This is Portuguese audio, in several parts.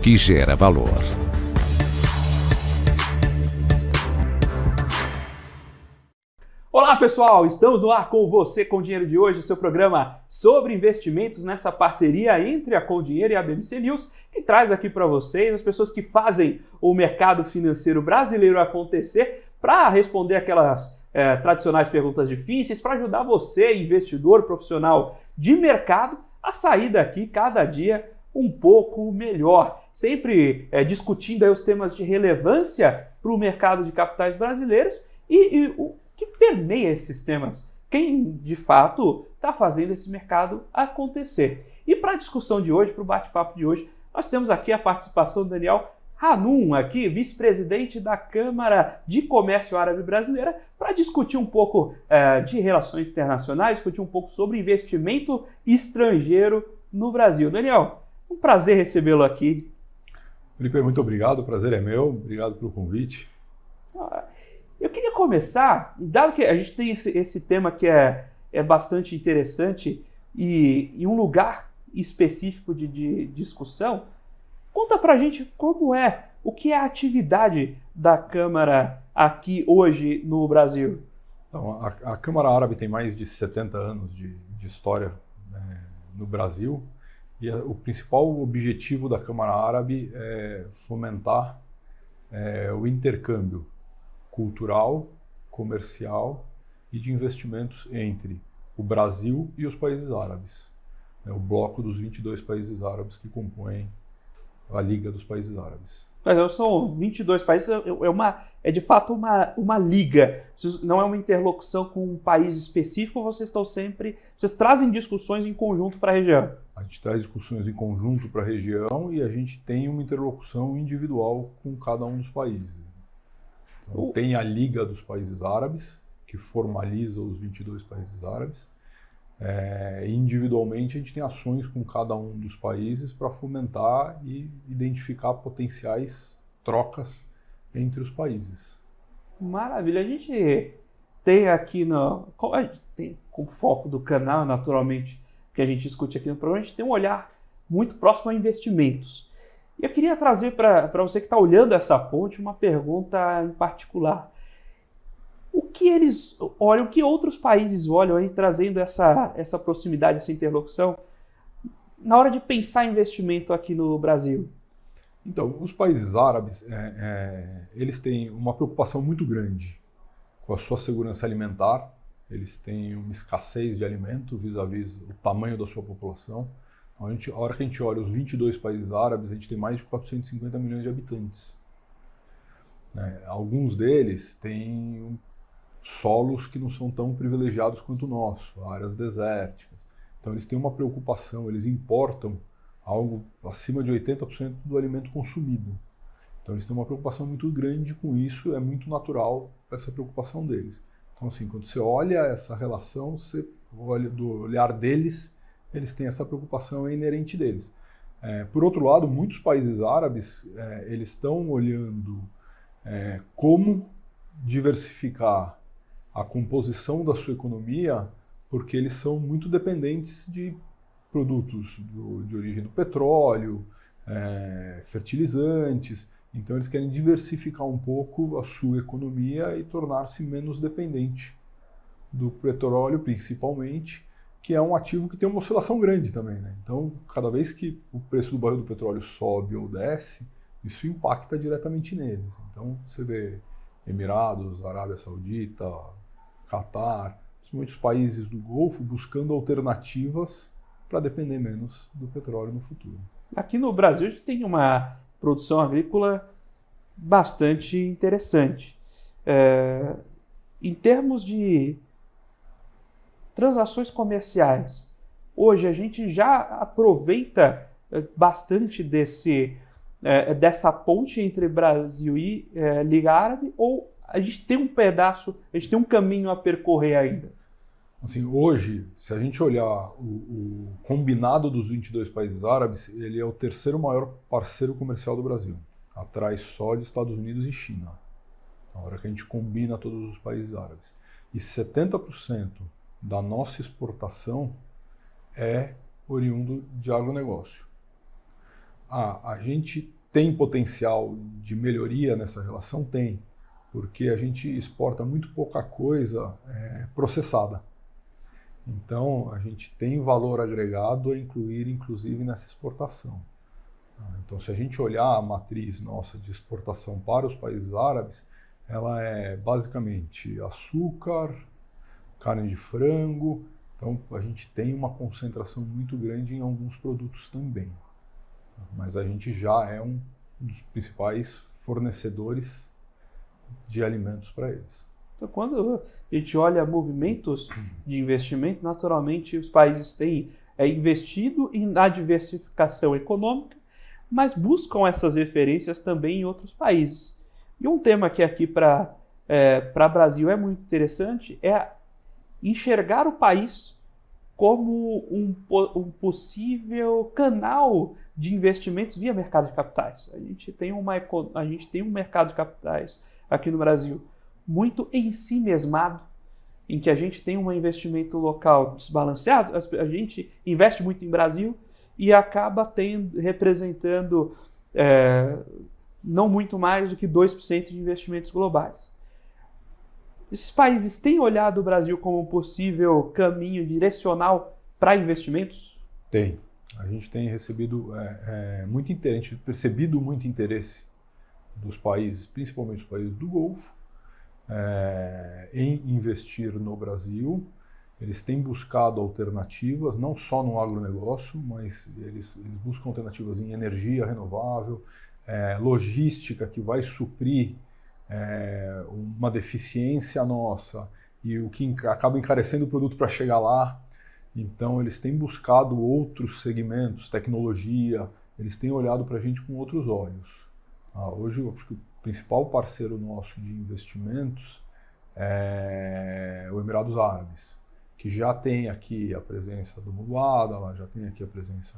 que gera valor. Olá pessoal, estamos no ar com você com o Dinheiro de Hoje, o seu programa sobre investimentos nessa parceria entre a Com Dinheiro e a BMC News, que traz aqui para vocês as pessoas que fazem o mercado financeiro brasileiro acontecer para responder aquelas tradicionais perguntas difíceis, para ajudar você, investidor profissional de mercado, a sair daqui cada dia um pouco melhor, sempre discutindo aí os temas de relevância para o mercado de capitais brasileiros e o que permeia esses temas, quem de fato está fazendo esse mercado acontecer. E para a discussão de hoje, para o bate-papo de hoje, nós temos aqui a participação do Daniel Hanum, aqui, vice-presidente da Câmara de Comércio Árabe Brasileira, para discutir um pouco de relações internacionais, discutir um pouco sobre investimento estrangeiro no Brasil. Daniel, um prazer recebê-lo aqui. Felipe, muito obrigado, o prazer é meu, obrigado pelo convite. Eu queria começar, dado que a gente tem esse tema que é bastante interessante e um lugar específico de discussão, conta pra gente o que é a atividade da Câmara aqui hoje no Brasil. Então, a Câmara Árabe tem mais de 70 anos de história no Brasil e o principal objetivo da Câmara Árabe é fomentar o intercâmbio cultural, comercial e de investimentos entre o Brasil e os países árabes. O bloco dos 22 países árabes que compõem a Liga dos Países Árabes. Mas são 22 países, é de fato uma liga, não é uma interlocução com um país específico, vocês trazem discussões em conjunto para a região. A gente traz discussões em conjunto para a região e a gente tem uma interlocução individual com cada um dos países. Então, tem a Liga dos Países Árabes, que formaliza os 22 países árabes. Individualmente, a gente tem ações com cada um dos países para fomentar e identificar potenciais trocas entre os países. Maravilha! A gente tem aqui com foco do canal, naturalmente, que a gente discute aqui no programa, a gente tem um olhar muito próximo a investimentos. E eu queria trazer para você que está olhando essa ponte uma pergunta em particular. O que eles olham, o que outros países olham aí, trazendo essa proximidade, essa interlocução, na hora de pensar em investimento aqui no Brasil? Então, os países árabes, eles têm uma preocupação muito grande com a sua segurança alimentar, eles têm uma escassez de alimento vis-à-vis o tamanho da sua população. A hora que a gente olha os 22 países árabes, a gente tem mais de 450 milhões de habitantes. Alguns deles têm solos que não são tão privilegiados quanto o nosso, áreas desérticas. Então eles têm uma preocupação, eles importam algo acima de 80% do alimento consumido. Então eles têm uma preocupação muito grande com isso, é muito natural essa preocupação deles. Então assim, quando você olha essa relação, você olha do olhar deles, eles têm essa preocupação inerente deles. Por outro lado, muitos países árabes, eles estão olhando como diversificar a composição da sua economia, porque eles são muito dependentes de produtos de origem do petróleo, fertilizantes. Então eles querem diversificar um pouco a sua economia e tornar-se menos dependente do petróleo, principalmente, que é um ativo que tem uma oscilação grande também, né? Então, cada vez que o preço do barril do petróleo sobe ou desce, isso impacta diretamente neles. Então, você vê Emirados, Arábia Saudita, Catar, muitos países do Golfo buscando alternativas para depender menos do petróleo no futuro. Aqui no Brasil, a gente tem uma produção agrícola bastante interessante. Em termos de transações comerciais, hoje a gente já aproveita bastante dessa ponte entre Brasil e Liga Árabe, ou a gente tem um caminho a percorrer ainda? Assim, hoje, se a gente olhar o combinado dos 22 países árabes, ele é o terceiro maior parceiro comercial do Brasil, atrás só de Estados Unidos e China, na hora que a gente combina todos os países árabes. E 70% da nossa exportação é oriundo de agronegócio. A gente tem potencial de melhoria nessa relação? Tem, porque a gente exporta muito pouca coisa processada. Então, a gente tem valor agregado a incluir, inclusive, nessa exportação. Então, se a gente olhar a matriz nossa de exportação para os países árabes, ela é basicamente açúcar, carne de frango. Então, a gente tem uma concentração muito grande em alguns produtos também. Mas a gente já é um dos principais fornecedores de alimentos para eles. Então, quando a gente olha movimentos de investimento, naturalmente os países têm investido na diversificação econômica, mas buscam essas referências também em outros países. E um tema que aqui para o Brasil é muito interessante é enxergar o país como um possível canal de investimentos via mercado de capitais. A gente tem um mercado de capitais aqui no Brasil muito em si mesmado, em que a gente tem um investimento local desbalanceado, a gente investe muito em Brasil e acaba representando não muito mais do que 2% de investimentos globais. Esses países têm olhado o Brasil como um possível caminho direcional para investimentos? Tem. A gente tem recebido percebido muito interesse dos países, principalmente os países do Golfo, em investir no Brasil. Eles têm buscado alternativas, não só no agronegócio, mas eles buscam alternativas em energia renovável, logística que vai suprir uma deficiência nossa e o que acaba encarecendo o produto para chegar lá. Então, eles têm buscado outros segmentos, tecnologia, eles têm olhado para a gente com outros olhos. Hoje, eu acho que o principal parceiro nosso de investimentos é o Emirados Árabes, que já tem aqui a presença do Mubadala, já tem aqui a presença,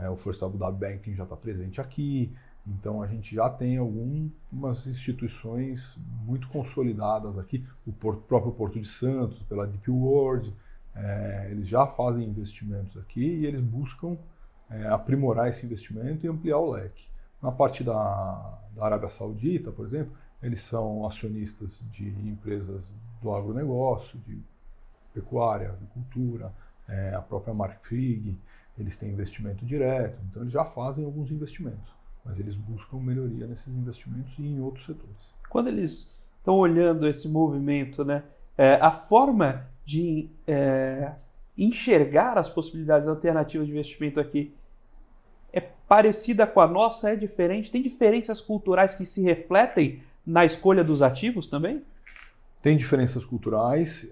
o First Abu Dhabi Banking já está presente aqui. Então, a gente já tem algumas instituições muito consolidadas aqui, o próprio Porto de Santos, pela Deep World, eles já fazem investimentos aqui e eles buscam aprimorar esse investimento e ampliar o leque. Na parte da Arábia Saudita, por exemplo, eles são acionistas de empresas do agronegócio, de pecuária, agricultura, a própria Marfrig, eles têm investimento direto, então eles já fazem alguns investimentos, mas eles buscam melhoria nesses investimentos e em outros setores. Quando eles estão olhando esse movimento, né, a forma de enxergar as possibilidades alternativas de investimento aqui é parecida com a nossa, é diferente? Tem diferenças culturais que se refletem na escolha dos ativos também? Tem diferenças culturais,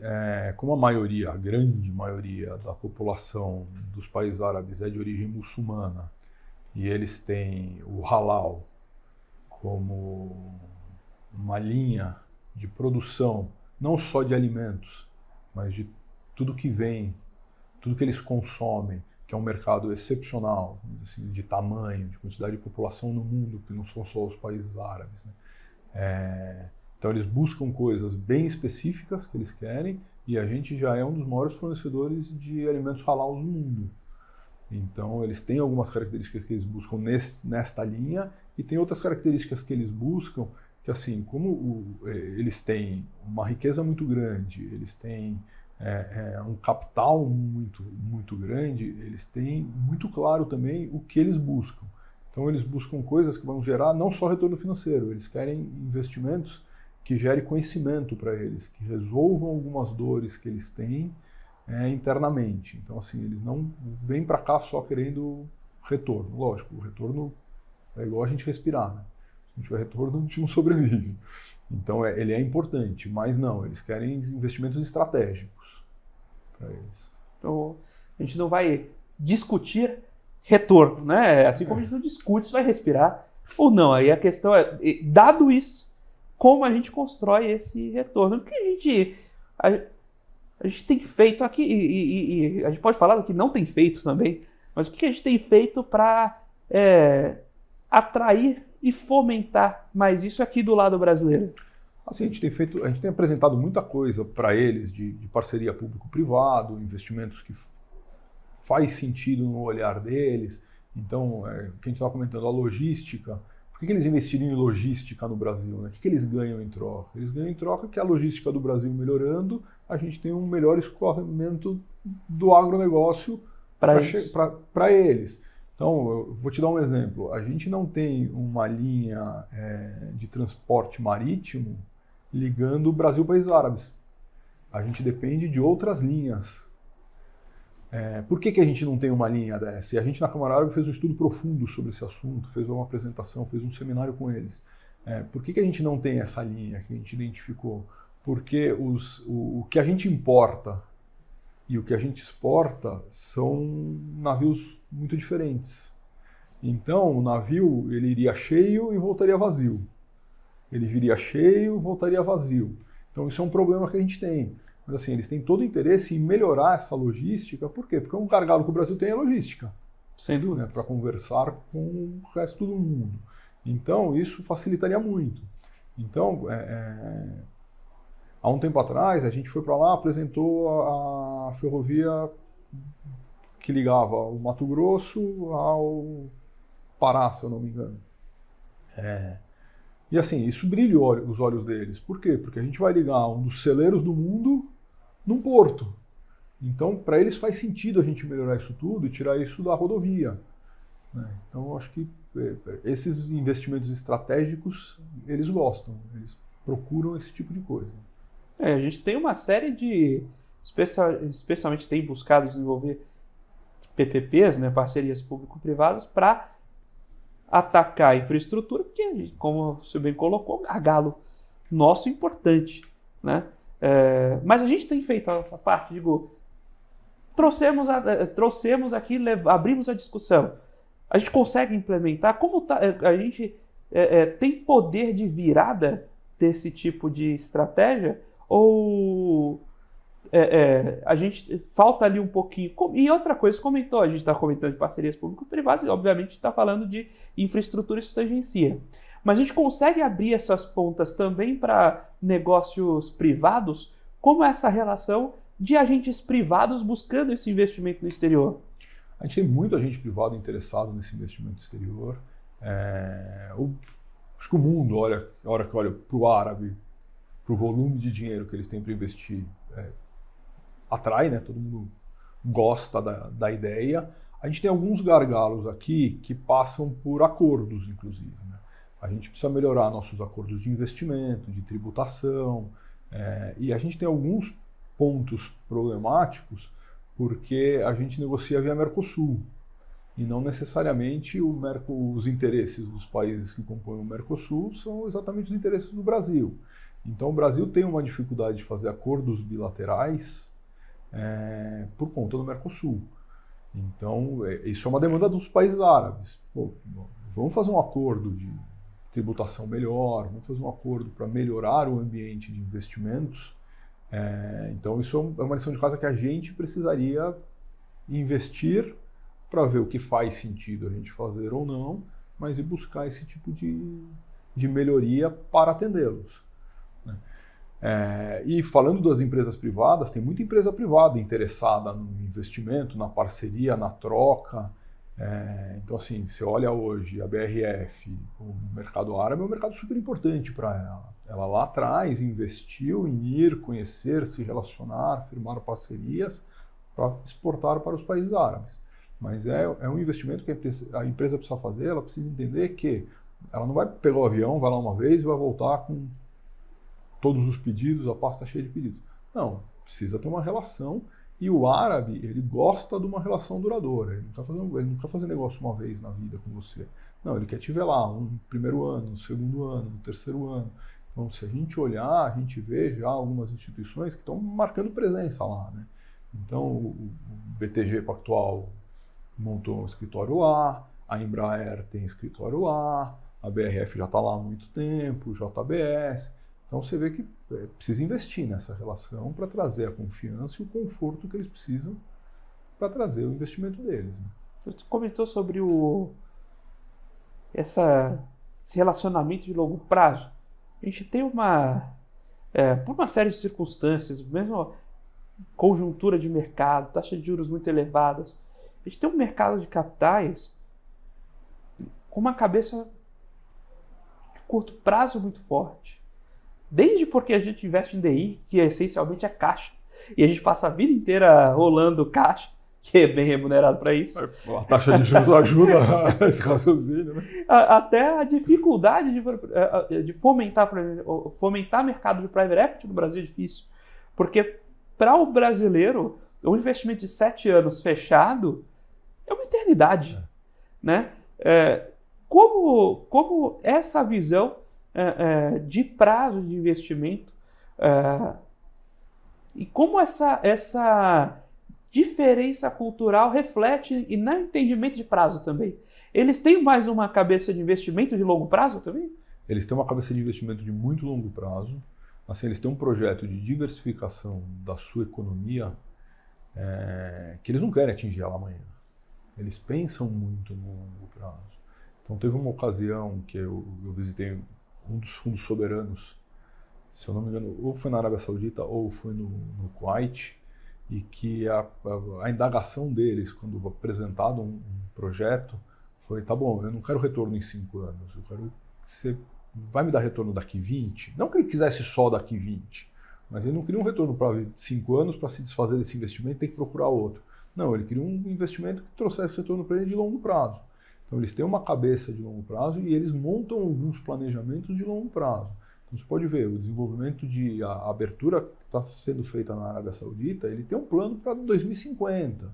como a grande maioria da população dos países árabes é de origem muçulmana e eles têm o halal como uma linha de produção, não só de alimentos, mas de tudo que vem, tudo que eles consomem, que é um mercado excepcional, assim, de tamanho, de quantidade de população no mundo, que não são só os países árabes, né? Então eles buscam coisas bem específicas que eles querem e a gente já é um dos maiores fornecedores de alimentos halal do mundo. Então eles têm algumas características que eles buscam nesta linha e tem outras características que eles buscam que, assim, como eles têm uma riqueza muito grande, eles têm um capital muito, muito grande, eles têm muito claro também o que eles buscam. Então eles buscam coisas que vão gerar não só retorno financeiro, eles querem investimentos que gerem conhecimento para eles, que resolvam algumas dores que eles têm internamente. Então, assim, eles não vêm para cá só querendo retorno. Lógico, o retorno é igual a gente respirar, né? Se não tiver retorno, a gente não sobrevive. Então, ele é importante, mas não, eles querem investimentos estratégicos para eles. Então, a gente não vai discutir retorno, né? Assim como a gente não discute se vai respirar ou não. Aí a questão é, dado isso, como a gente constrói esse retorno? O que a gente tem feito aqui, e a gente pode falar do que não tem feito também, mas o que a gente tem feito para atrair e fomentar mais isso aqui do lado brasileiro? Assim, a gente tem apresentado muita coisa para eles de parceria público-privado, investimentos que faz sentido no olhar deles, Então, o que a gente estava comentando, a logística, por que eles investiriam em logística no Brasil? Né? O que eles ganham em troca? Eles ganham em troca que a logística do Brasil melhorando, a gente tem um melhor escoamento do agronegócio para eles. Então, eu vou te dar um exemplo. A gente não tem uma linha de transporte marítimo ligando o Brasil a países árabes. A gente depende de outras linhas. Por que a gente não tem uma linha dessa? E a gente na Câmara Árabe fez um estudo profundo sobre esse assunto, fez uma apresentação, fez um seminário com eles. Por que a gente não tem essa linha que a gente identificou? Porque o que a gente importa e o que a gente exporta são navios muito diferentes. Então, o navio ele iria cheio e voltaria vazio. Ele viria cheio e voltaria vazio. Então, isso é um problema que a gente tem. Mas assim, eles têm todo o interesse em melhorar essa logística. Por quê? Porque um gargalo que o Brasil tem é logística. Sem dúvida. Né, para conversar com o resto do mundo. Então, isso facilitaria muito. Então, há um tempo atrás, a gente foi para lá, apresentou a ferrovia que ligava o Mato Grosso ao Pará, se eu não me engano. E assim, isso brilha os olhos deles. Por quê? Porque a gente vai ligar um dos celeiros do mundo num porto. Então, para eles faz sentido a gente melhorar isso tudo e tirar isso da rodovia. Né? Então, eu acho que esses investimentos estratégicos, eles gostam, eles procuram esse tipo de coisa. A gente tem uma série de, especialmente tem buscado desenvolver PPPs, né, parcerias público-privadas, para atacar a infraestrutura, porque, como você bem colocou, gargalo nosso importante, né? Mas a gente tem feito a parte, trouxemos aqui, abrimos a discussão. A gente consegue implementar? Como a gente tem poder de virada desse tipo de estratégia? Ou a gente falta ali um pouquinho? E outra coisa, a gente está comentando de parcerias público-privadas e obviamente está falando de infraestrutura e emergência. Mas a gente consegue abrir essas pontas também para negócios privados? Como é essa relação de agentes privados buscando esse investimento no exterior? A gente tem muito agente privado interessado nesse investimento exterior. Acho que o mundo, a hora que olha para o árabe, para o volume de dinheiro que eles têm para investir, atrai, né? Todo mundo gosta da ideia. A gente tem alguns gargalos aqui que passam por acordos, inclusive. Né? A gente precisa melhorar nossos acordos de investimento, de tributação, e a gente tem alguns pontos problemáticos porque a gente negocia via Mercosul e não necessariamente os interesses dos países que compõem o Mercosul são exatamente os interesses do Brasil. Então o Brasil tem uma dificuldade de fazer acordos bilaterais por conta do Mercosul. Então isso é uma demanda dos países árabes. Vamos fazer um acordo de tributação melhor, vamos fazer um acordo para melhorar o ambiente de investimentos. Então isso é uma lição de casa que a gente precisaria investir para ver o que faz sentido a gente fazer ou não, mas ir buscar esse tipo de melhoria para atendê-los. Né? E falando das empresas privadas, tem muita empresa privada interessada no investimento, na parceria, na troca. Então assim, você olha hoje a BRF, o mercado árabe é um mercado super importante para ela. Ela lá atrás investiu em ir, conhecer, se relacionar, firmar parcerias para exportar para os países árabes. Mas é um investimento que a empresa precisa fazer, ela precisa entender que ela não vai pegar o avião, vai lá uma vez e vai voltar com todos os pedidos, a pasta cheia de pedidos. Não, precisa ter uma relação. E o árabe, ele gosta de uma relação duradoura. Ele não quer fazer negócio uma vez na vida com você. Não, ele quer te ver lá, no primeiro ano, no segundo ano, no terceiro ano. Então, se a gente olhar, a gente vê já algumas instituições que estão marcando presença lá. Né? Então, o BTG Pactual montou um escritório lá, a Embraer tem escritório lá, a BRF já está lá há muito tempo, o JBS. Então você vê que precisa investir nessa relação para trazer a confiança e o conforto que eles precisam para trazer o investimento deles. Né? Você comentou sobre esse relacionamento de longo prazo. A gente tem por uma série de circunstâncias, mesmo conjuntura de mercado, taxa de juros muito elevadas, a gente tem um mercado de capitais com uma cabeça de curto prazo muito forte. Desde porque a gente investe em DI, que essencialmente é caixa, e a gente passa a vida inteira rolando caixa, que é bem remunerado para isso. A taxa de juros ajuda a esse raciocínio, né? Até a dificuldade de fomentar mercado de private equity no Brasil é difícil. Porque para o brasileiro, um investimento de 7 anos fechado é uma eternidade. Né? Como essa visão de prazo de investimento e como essa diferença cultural reflete e no entendimento de prazo também. Eles têm mais uma cabeça de investimento de longo prazo também? Eles têm uma cabeça de investimento de muito longo prazo. Assim, eles têm um projeto de diversificação da sua economia que eles não querem atingir ela amanhã. Eles pensam muito no longo prazo. Então, teve uma ocasião que eu visitei um dos fundos soberanos, se eu não me engano, ou foi na Arábia Saudita ou foi no Kuwait, e que a indagação deles, quando apresentado um projeto, foi, tá bom, eu não quero retorno em 5 anos, eu quero que você vai me dar retorno daqui 20? Não que ele quisesse só daqui 20, mas ele não queria um retorno para 5 anos, para se desfazer desse investimento tem que procurar outro. Não, ele queria um investimento que trouxesse retorno para ele de longo prazo. Então eles têm uma cabeça de longo prazo e eles montam alguns planejamentos de longo prazo. Então você pode ver, o desenvolvimento a abertura que está sendo feita na Arábia Saudita, ele tem um plano para 2050.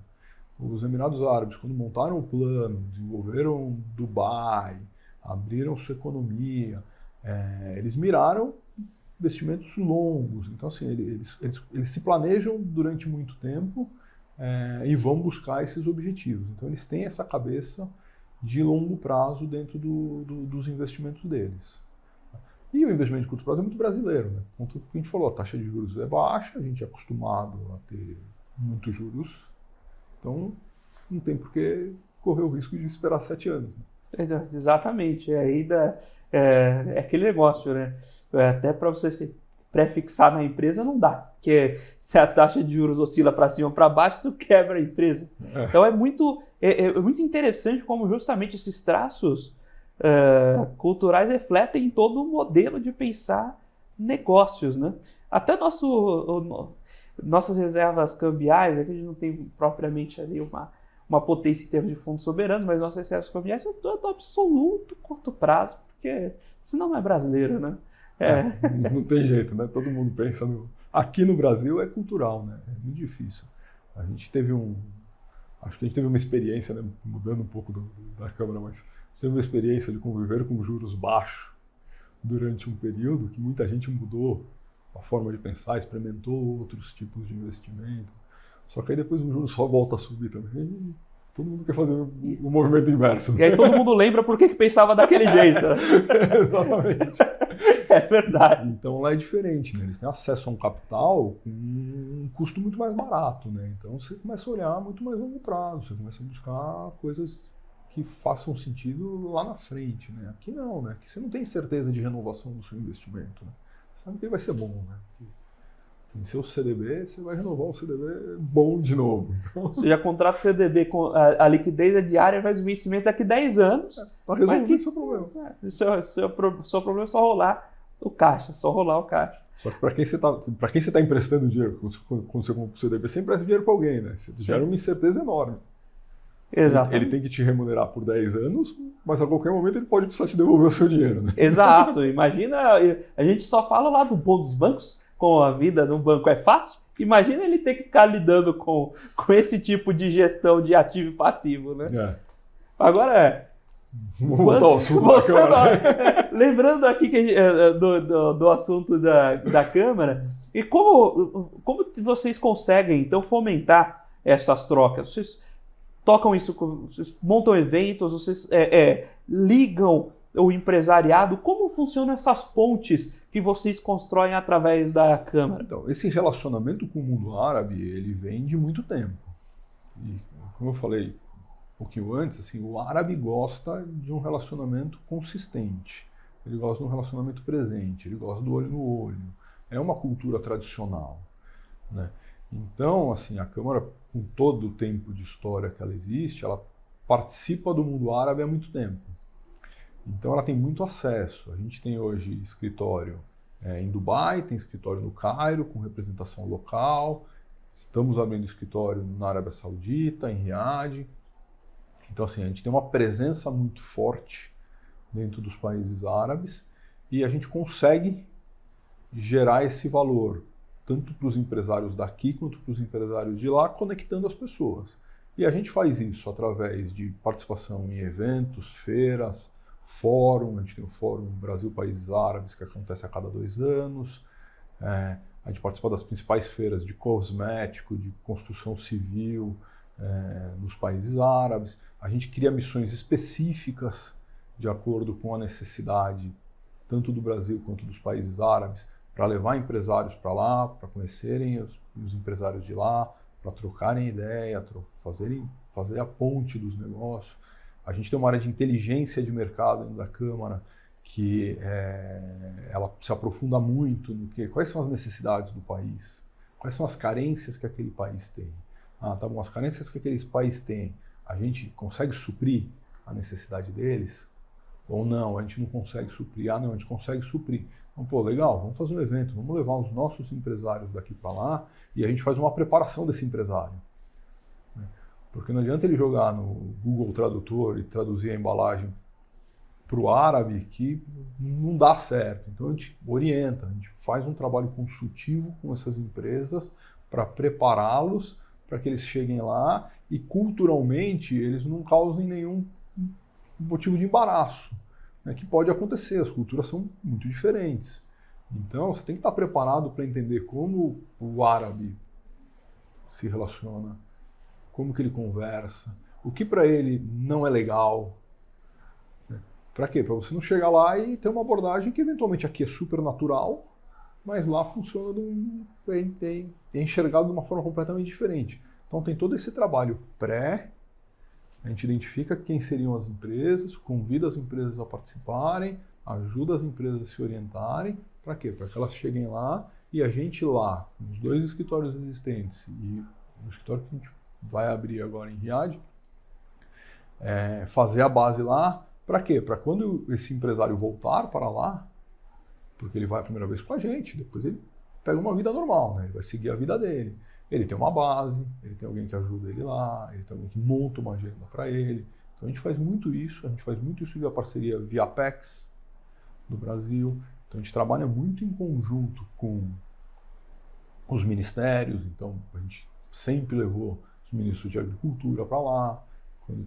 Os Emirados Árabes, quando montaram o plano, desenvolveram Dubai, abriram sua economia, eles miraram investimentos longos. Então assim, eles se planejam durante muito tempo e vão buscar esses objetivos. Então eles têm essa cabeça de longo prazo dentro dos investimentos deles. E o investimento de curto prazo é muito brasileiro, né? Como a gente falou, a taxa de juros é baixa, a gente é acostumado a ter muitos juros, então não tem por que correr o risco de esperar 7 anos. Né? Exatamente, é aquele negócio, né? Até para você se pré-fixar na empresa não dá, porque se a taxa de juros oscila para cima ou para baixo, isso quebra a empresa. Então é muito interessante como justamente esses traços culturais refletem em todo o modelo de pensar negócios, né? Até nossas reservas cambiais, aqui a gente não tem propriamente ali uma potência em termos de fundos soberanos, mas nossas reservas cambiais são do absoluto curto prazo, porque senão não é brasileiro, né? Não tem jeito, né? Todo mundo pensa Aqui no Brasil é cultural, né? É muito difícil. A gente teve acho que a gente teve uma experiência, né? Mudando um pouco da Câmara, mas teve uma experiência de conviver com juros baixos durante um período que muita gente mudou a forma de pensar, experimentou outros tipos de investimento. Só que aí depois o juros só volta a subir também. E todo mundo quer fazer o movimento inverso. Né? E aí todo mundo lembra por que pensava daquele jeito. Exatamente. É verdade. Então lá é diferente, né? Eles têm acesso a um capital com um custo muito mais barato, né? Então você começa a olhar muito mais longo prazo, você começa a buscar coisas que façam sentido lá na frente, né? Aqui não, né? Aqui você não tem certeza de renovação do seu investimento, né? Você sabe que ele vai ser bom, né? Em seu CDB, você vai renovar o CDB bom de novo. Então... Você já contrata o CDB com a liquidez é diária, mas o vencimento daqui a 10 anos. Para resolver o seu problema. O seu problema é só rolar o caixa, só rolar o caixa. Só que para quem você está emprestando dinheiro, quando você compra o CDB, você empresta dinheiro para alguém, né? Você gera uma incerteza enorme. Exato. Ele tem que te remunerar por 10 anos, mas a qualquer momento ele pode precisar te devolver o seu dinheiro, né? Exato. Imagina, a gente só fala lá do bom dos bancos, como a vida no banco é fácil. Imagina ele ter que ficar lidando com esse tipo de gestão de ativo e passivo, né? Agora... Vamos voltar ao assunto da Câmara. Lembrando aqui do assunto da Câmara, e como vocês conseguem, então, fomentar essas trocas? Vocês tocam isso, vocês montam eventos, vocês ligam o empresariado, como funcionam essas pontes que vocês constroem através da Câmara? Então, esse relacionamento com o mundo árabe, ele vem de muito tempo. E, como eu falei um pouquinho antes, assim, o árabe gosta de um relacionamento consistente. Ele gosta de um relacionamento presente, ele gosta do olho no olho. É uma cultura tradicional, né? Então, assim, a Câmara, com todo o tempo de história que ela existe, ela participa do mundo árabe há muito tempo. Então ela tem muito acesso. A gente tem hoje escritório em Dubai, tem escritório no Cairo, com representação local. Estamos abrindo escritório na Arábia Saudita, em Riad. Então, assim, a gente tem uma presença muito forte dentro dos países árabes e a gente consegue gerar esse valor, tanto para os empresários daqui quanto para os empresários de lá, conectando as pessoas. E a gente faz isso através de participação em eventos, feiras, fórum. A gente tem o Fórum Brasil Países Árabes, que acontece a cada 2 anos. A gente participa das principais feiras de cosmético, de construção civil nos países árabes. A gente cria missões específicas de acordo com a necessidade, tanto do Brasil quanto dos países árabes, para levar empresários para lá, para conhecerem os empresários de lá, para trocarem ideia, fazer a ponte dos negócios. A gente tem uma área de inteligência de mercado dentro da Câmara, que ela se aprofunda muito no que, quais são as necessidades do país, quais são as carências que aquele país tem. Tá bom, as carências que aquele país tem, a gente consegue suprir a necessidade deles? Ou não, a gente não consegue suprir? Não, a gente consegue suprir. Então, pô, legal, vamos fazer um evento, vamos levar os nossos empresários daqui para lá e a gente faz uma preparação desse empresário. Porque não adianta ele jogar no Google Tradutor e traduzir a embalagem para o árabe, que não dá certo. Então a gente orienta, a gente faz um trabalho consultivo com essas empresas para prepará-los para que eles cheguem lá e culturalmente eles não causem nenhum motivo de embaraço, né, que pode acontecer, as culturas são muito diferentes. Então você tem que estar preparado para entender como o árabe se relaciona, como que ele conversa, o que para ele não é legal. Para quê? Para você não chegar lá e ter uma abordagem que eventualmente aqui é super natural, mas lá funciona é enxergado de uma forma completamente diferente. Então tem todo esse trabalho a gente identifica quem seriam as empresas, convida as empresas a participarem, ajuda as empresas a se orientarem. Para quê? Para que elas cheguem lá e a gente lá, nos 2 escritórios existentes e no escritório que a gente vai abrir agora em Riad, fazer a base lá. Para quê? Para quando esse empresário voltar para lá, porque ele vai a primeira vez com a gente, depois ele pega uma vida normal, né? Ele vai seguir a vida dele. Ele tem uma base, ele tem alguém que ajuda ele lá, ele tem alguém que monta uma agenda para ele. Então a gente faz muito isso, via parceria via Apex do Brasil. Então a gente trabalha muito em conjunto com os ministérios, então a gente sempre levou os ministros de agricultura para lá. Quando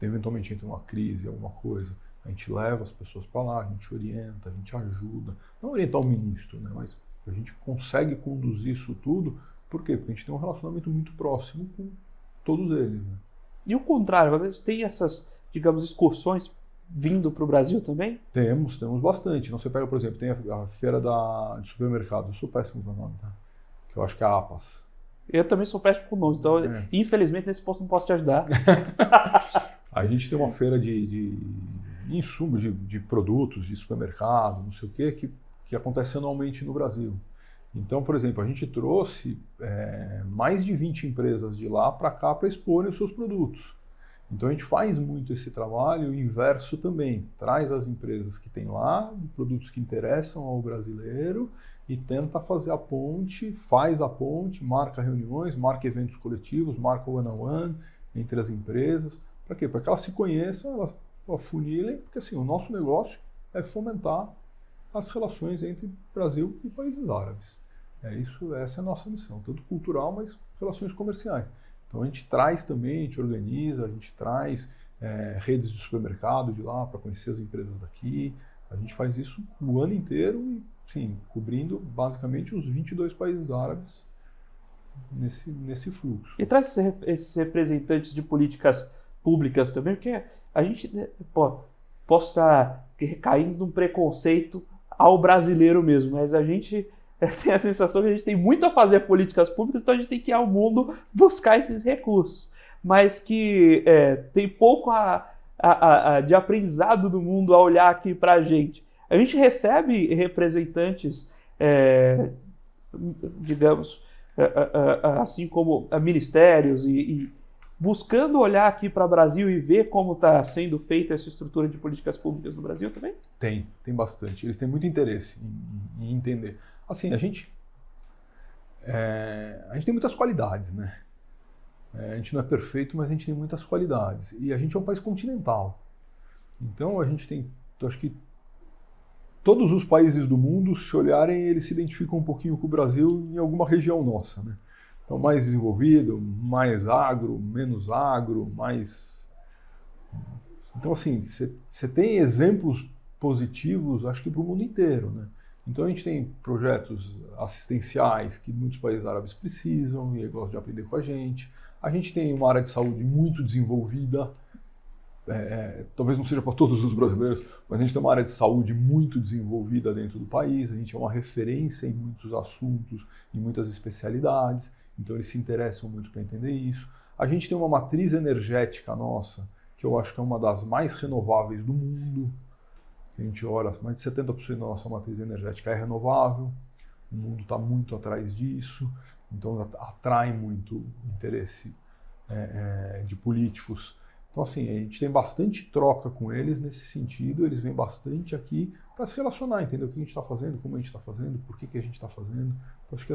eventualmente entra uma crise, alguma coisa, a gente leva as pessoas para lá, a gente orienta, a gente ajuda. Não orientar o ministro, né, mas a gente consegue conduzir isso tudo. Por quê? Porque a gente tem um relacionamento muito próximo com todos eles. Né? E o contrário, vocês têm essas, digamos, excursões vindo para o Brasil também? Temos bastante. Então você pega, por exemplo, tem a feira de supermercados, eu sou péssimo com o nome, tá? Que eu acho que é a APAS. Eu também sou péssimo com nomes, então infelizmente nesse ponto não posso te ajudar. A gente tem uma feira de insumos, de produtos, de supermercado, não sei o quê, que acontece anualmente no Brasil. Então, por exemplo, a gente trouxe mais de 20 empresas de lá para cá para exporem os seus produtos. Então a gente faz muito esse trabalho inverso também. Traz as empresas que tem lá, produtos que interessam ao brasileiro e tenta fazer a ponte, faz a ponte, marca reuniões, marca eventos coletivos, marca one-on-one entre as empresas. Para quê? Para que elas se conheçam, elas afunilem, porque assim, o nosso negócio é fomentar as relações entre Brasil e países árabes. Essa é a nossa missão, tanto cultural, mas relações comerciais. Então a gente traz também, a gente organiza, a gente traz redes de supermercado de lá para conhecer as empresas daqui. A gente faz isso o ano inteiro e, sim, cobrindo basicamente os 22 países árabes nesse fluxo. E traz esses representantes de políticas públicas também, porque a gente posso estar caindo num preconceito ao brasileiro mesmo, mas a gente tem a sensação que a gente tem muito a fazer políticas públicas, então a gente tem que ir ao mundo buscar esses recursos, mas que tem pouco de aprendizado do mundo a olhar aqui para a gente. A gente recebe representantes, digamos, assim como ministérios e buscando olhar aqui para o Brasil e ver como está sendo feita essa estrutura de políticas públicas no Brasil também? Tem bastante. Eles têm muito interesse em entender. Assim, a gente tem muitas qualidades, né? A gente não é perfeito, mas a gente tem muitas qualidades. E a gente é um país continental. Então a gente tem, eu acho que todos os países do mundo, se olharem, eles se identificam um pouquinho com o Brasil em alguma região nossa, né? Então, mais desenvolvido, mais agro, menos agro, mais... Então, assim, você tem exemplos positivos, acho que para o mundo inteiro, né? Então, a gente tem projetos assistenciais que muitos países árabes precisam e gostam de aprender com a gente. A gente tem uma área de saúde muito desenvolvida, talvez não seja para todos os brasileiros, mas a gente tem uma área de saúde muito desenvolvida dentro do país, a gente é uma referência em muitos assuntos, em muitas especialidades, então eles se interessam muito para entender isso. A gente tem uma matriz energética nossa, que eu acho que é uma das mais renováveis do mundo. A gente olha, mais de 70% da nossa matriz energética é renovável, o mundo está muito atrás disso, então atrai muito o interesse de políticos. Então, assim, a gente tem bastante troca com eles nesse sentido, eles vêm bastante aqui para se relacionar, entender o que a gente está fazendo, como a gente está fazendo, por que a gente está fazendo. Eu acho que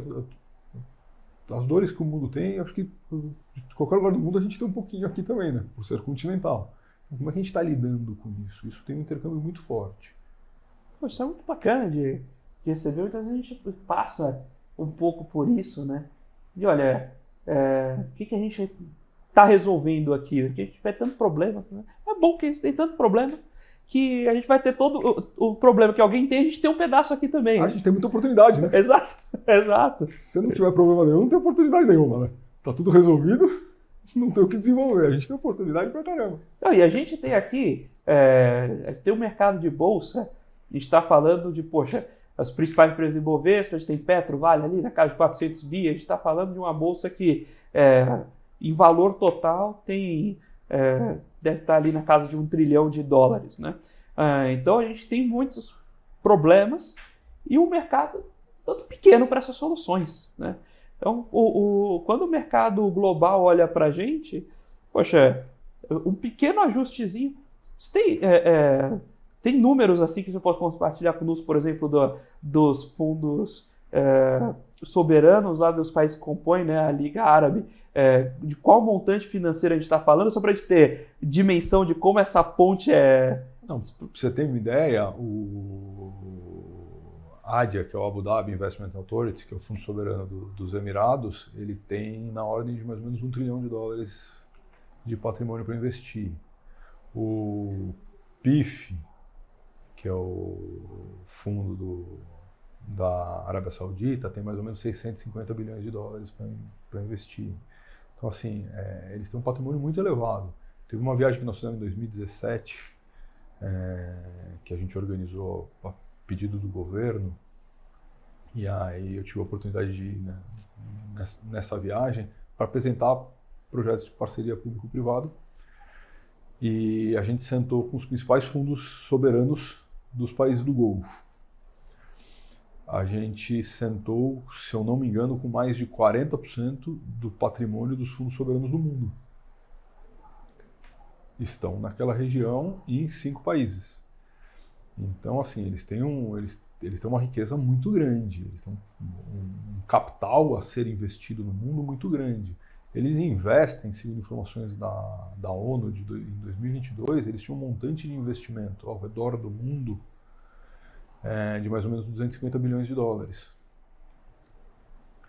as dores que o mundo tem, eu acho que de qualquer lugar do mundo a gente tem um pouquinho aqui também, né? Por ser continental. Então, como é que a gente está lidando com isso? Isso tem um intercâmbio muito forte. Poxa, isso é muito bacana de receber, então a gente passa um pouco por isso, né? E olha, o que a gente está resolvendo aqui? Porque a gente vai ter tanto problema, né? É bom que a gente tem tanto problema que a gente vai ter todo o problema que alguém tem, a gente tem um pedaço aqui também. A gente tem muita oportunidade, né? Exato. Se não tiver problema nenhum, não tem oportunidade nenhuma, né? Tá tudo resolvido, não tem o que desenvolver. A gente tem oportunidade pra caramba. E a gente tem aqui, tem um mercado de bolsa, a gente está falando de, poxa, as principais empresas de Bovespa, a gente tem Petro, Vale ali na casa de 400 bi, a gente está falando de uma bolsa que, em valor total, deve estar ali na casa de $1 trilhão, né? Então a gente tem muitos problemas e um mercado tanto pequeno para essas soluções, né? Então, quando o mercado global olha para a gente, poxa, um pequeno ajustezinho, você tem números assim que você pode compartilhar conosco, por exemplo, dos fundos soberanos lá dos países que compõem, né, a Liga Árabe, de qual montante financeiro a gente está falando, só para a gente ter dimensão de como essa ponte é... Não, para você ter uma ideia, o ADIA, que é o Abu Dhabi Investment Authority, que é o fundo soberano dos Emirados, ele tem na ordem de mais ou menos $1 trilhão de patrimônio para investir. O PIF, que é o fundo da Arábia Saudita, tem mais ou menos $650 bilhões para investir. Então, assim, eles têm um patrimônio muito elevado. Teve uma viagem que nós fizemos em 2017, que a gente organizou a pedido do governo, e aí eu tive a oportunidade de ir, né, nessa viagem para apresentar projetos de parceria público-privado, e a gente sentou com os principais fundos soberanos dos países do Golfo. A gente sentou, se eu não me engano, com mais de 40% do patrimônio dos fundos soberanos do mundo. Estão naquela região e em 5 países. Então, assim, eles têm uma riqueza muito grande, eles têm um capital a ser investido no mundo muito grande. Eles investem, segundo informações da ONU em 2022, eles tinham um montante de investimento ao redor do mundo de mais ou menos $250 bilhões.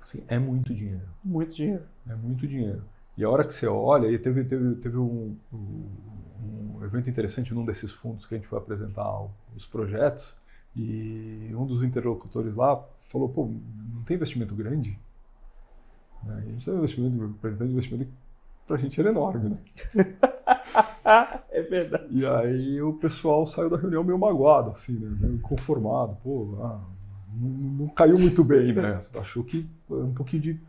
Assim, é muito dinheiro. Muito dinheiro. É muito dinheiro. E a hora que você olha, e teve um evento interessante num desses fundos que a gente foi apresentar os projetos, e um dos interlocutores lá falou, pô, não tem investimento grande? A gente tem apresentando investimento que pra gente era enorme, né? É verdade. E aí o pessoal saiu da reunião meio magoado, assim, né? Meio inconformado, pô, não caiu muito bem, né? Achou que um pouquinho de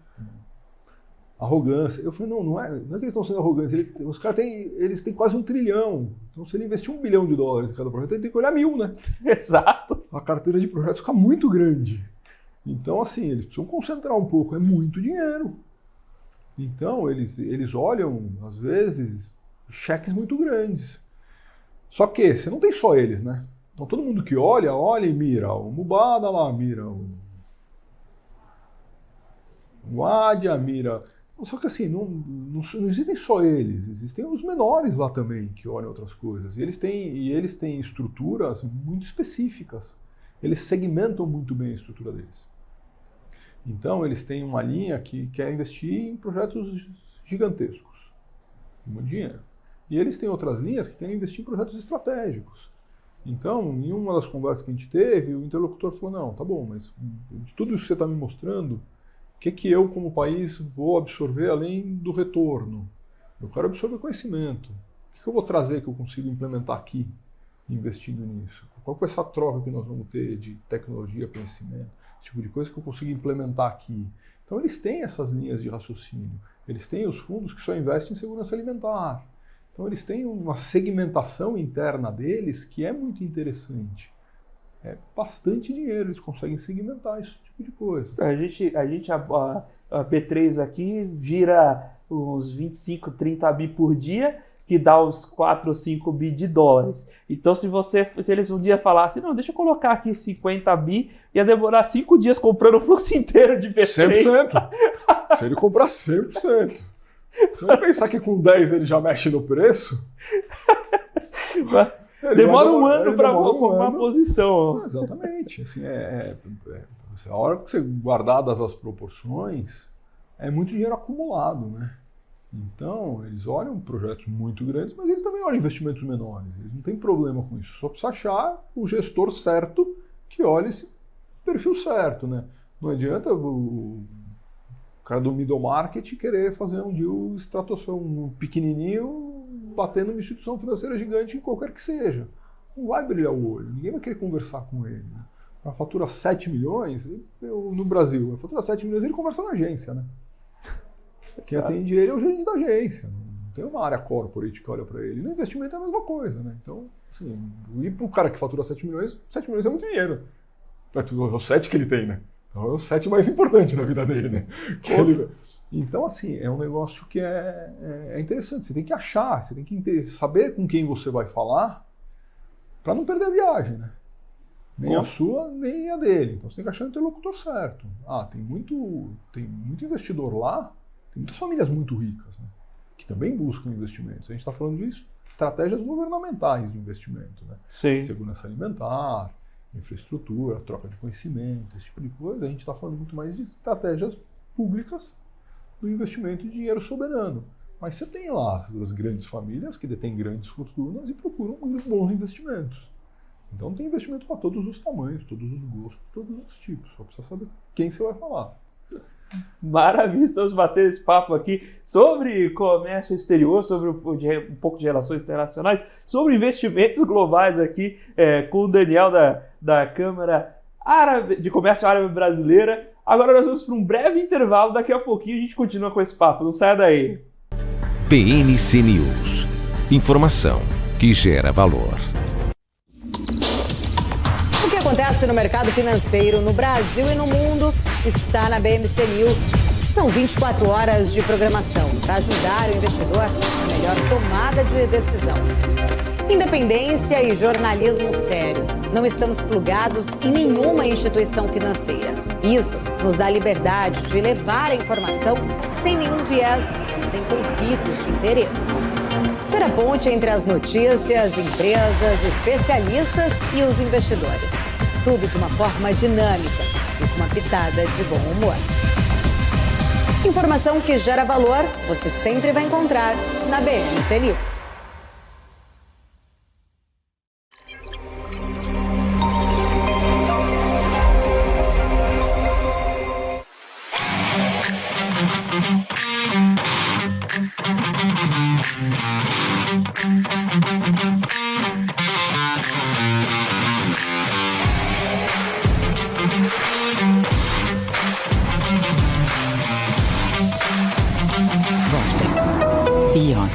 arrogância. Eu falei, não é que eles estão sendo arrogantes, os caras eles têm quase $1 trilhão. Então, se ele investir $1 bilhão em cada projeto, ele tem que olhar 1.000, né? Exato. A carteira de projetos fica muito grande. Então, assim, eles precisam concentrar um pouco, é muito dinheiro. Então, eles olham, às vezes, cheques muito grandes. Só que você não tem só eles, né? Então, todo mundo que olha e mira. O Mubada lá mira, o Adia mira. Só que assim, não existem só eles, existem os menores lá também que olham outras coisas. E eles têm estruturas muito específicas. Eles segmentam muito bem a estrutura deles. Então, eles têm uma linha que quer investir em projetos gigantescos, com muito dinheiro. E eles têm outras linhas que querem investir em projetos estratégicos. Então, em uma das conversas que a gente teve, o interlocutor falou, não, tá bom, mas de tudo isso que você está me mostrando, o que eu, como país, vou absorver além do retorno? Eu quero absorver conhecimento. O que eu vou trazer que eu consigo implementar aqui, investindo nisso? Qual vai ser a troca que nós vamos ter de tecnologia, conhecimento? Esse tipo de coisa que eu consigo implementar aqui. Então eles têm essas linhas de raciocínio. Eles têm os fundos que só investem em segurança alimentar. Então eles têm uma segmentação interna deles que é muito interessante. É bastante dinheiro, eles conseguem segmentar esse tipo de coisa. A B3 aqui gira uns 25, 30 bi por dia, que dá uns 4 ou 5 bi de dólares. Então, se eles um dia falassem, não, deixa eu colocar aqui 50 bi, ia demorar 5 dias comprando o fluxo inteiro de B3. 100%. Se ele comprar 100%. Se ele pensar que com 10 ele já mexe no preço... Demora um ano para formar a posição. Exatamente. Assim, a hora que você guardadas as proporções, é muito dinheiro acumulado, né? Então, eles olham projetos muito grandes, mas eles também olham investimentos menores. Eles não têm problema com isso. Só precisa achar o gestor certo que olhe esse perfil certo, né? Não adianta o cara do middle market querer fazer um deal estratosférico, um pequenininho, bater numa instituição financeira gigante em qualquer que seja. Não vai brilhar o olho, ninguém vai querer conversar com ele. Né? Para fatura 7 milhões, no Brasil, a fatura 7 milhões ele conversa na agência, né? Quem atende ele é o gerente da agência, não tem uma área corporate que olha para ele. No investimento é a mesma coisa, né? Então, assim, ir para o cara que fatura 7 milhões é muito dinheiro. É o 7 que ele tem, né? Então é o 7 mais importante da vida dele, né? Então, assim, é um negócio que é interessante. Você tem que achar, você tem que saber com quem você vai falar para não perder a viagem, né? Nem a sua, nem a dele. Então você tem que achar o interlocutor certo. Tem muito investidor lá, tem muitas famílias muito ricas, né? Que também buscam investimentos. A gente está falando de estratégias governamentais de investimento, né? Sim. Segurança alimentar, infraestrutura, troca de conhecimento, esse tipo de coisa. A gente está falando muito mais de estratégias públicas do investimento de dinheiro soberano. Mas você tem lá as grandes famílias que detêm grandes fortunas e procuram bons investimentos. Então tem investimento para todos os tamanhos, todos os gostos, todos os tipos. Só precisa saber quem você vai falar. Maravilha, estamos batendo esse papo aqui sobre comércio exterior, sobre um pouco de relações internacionais, sobre investimentos globais aqui com o Daniel da Câmara de Comércio Árabe Brasileira. Agora nós vamos para um breve intervalo, daqui a pouquinho a gente continua com esse papo, não saia daí. PNC News. Informação que gera valor. O que acontece no mercado financeiro no Brasil e no mundo está na BMC News. São 24 horas de programação para ajudar o investidor na melhor tomada de decisão. Independência e jornalismo sério. Não estamos plugados em nenhuma instituição financeira. Isso nos dá liberdade de levar a informação sem nenhum viés, sem conflitos de interesse. Ser a ponte entre as notícias, empresas, especialistas e os investidores. Tudo de uma forma dinâmica e com uma pitada de bom humor. Informação que gera valor, você sempre vai encontrar na BMC News. Beyond.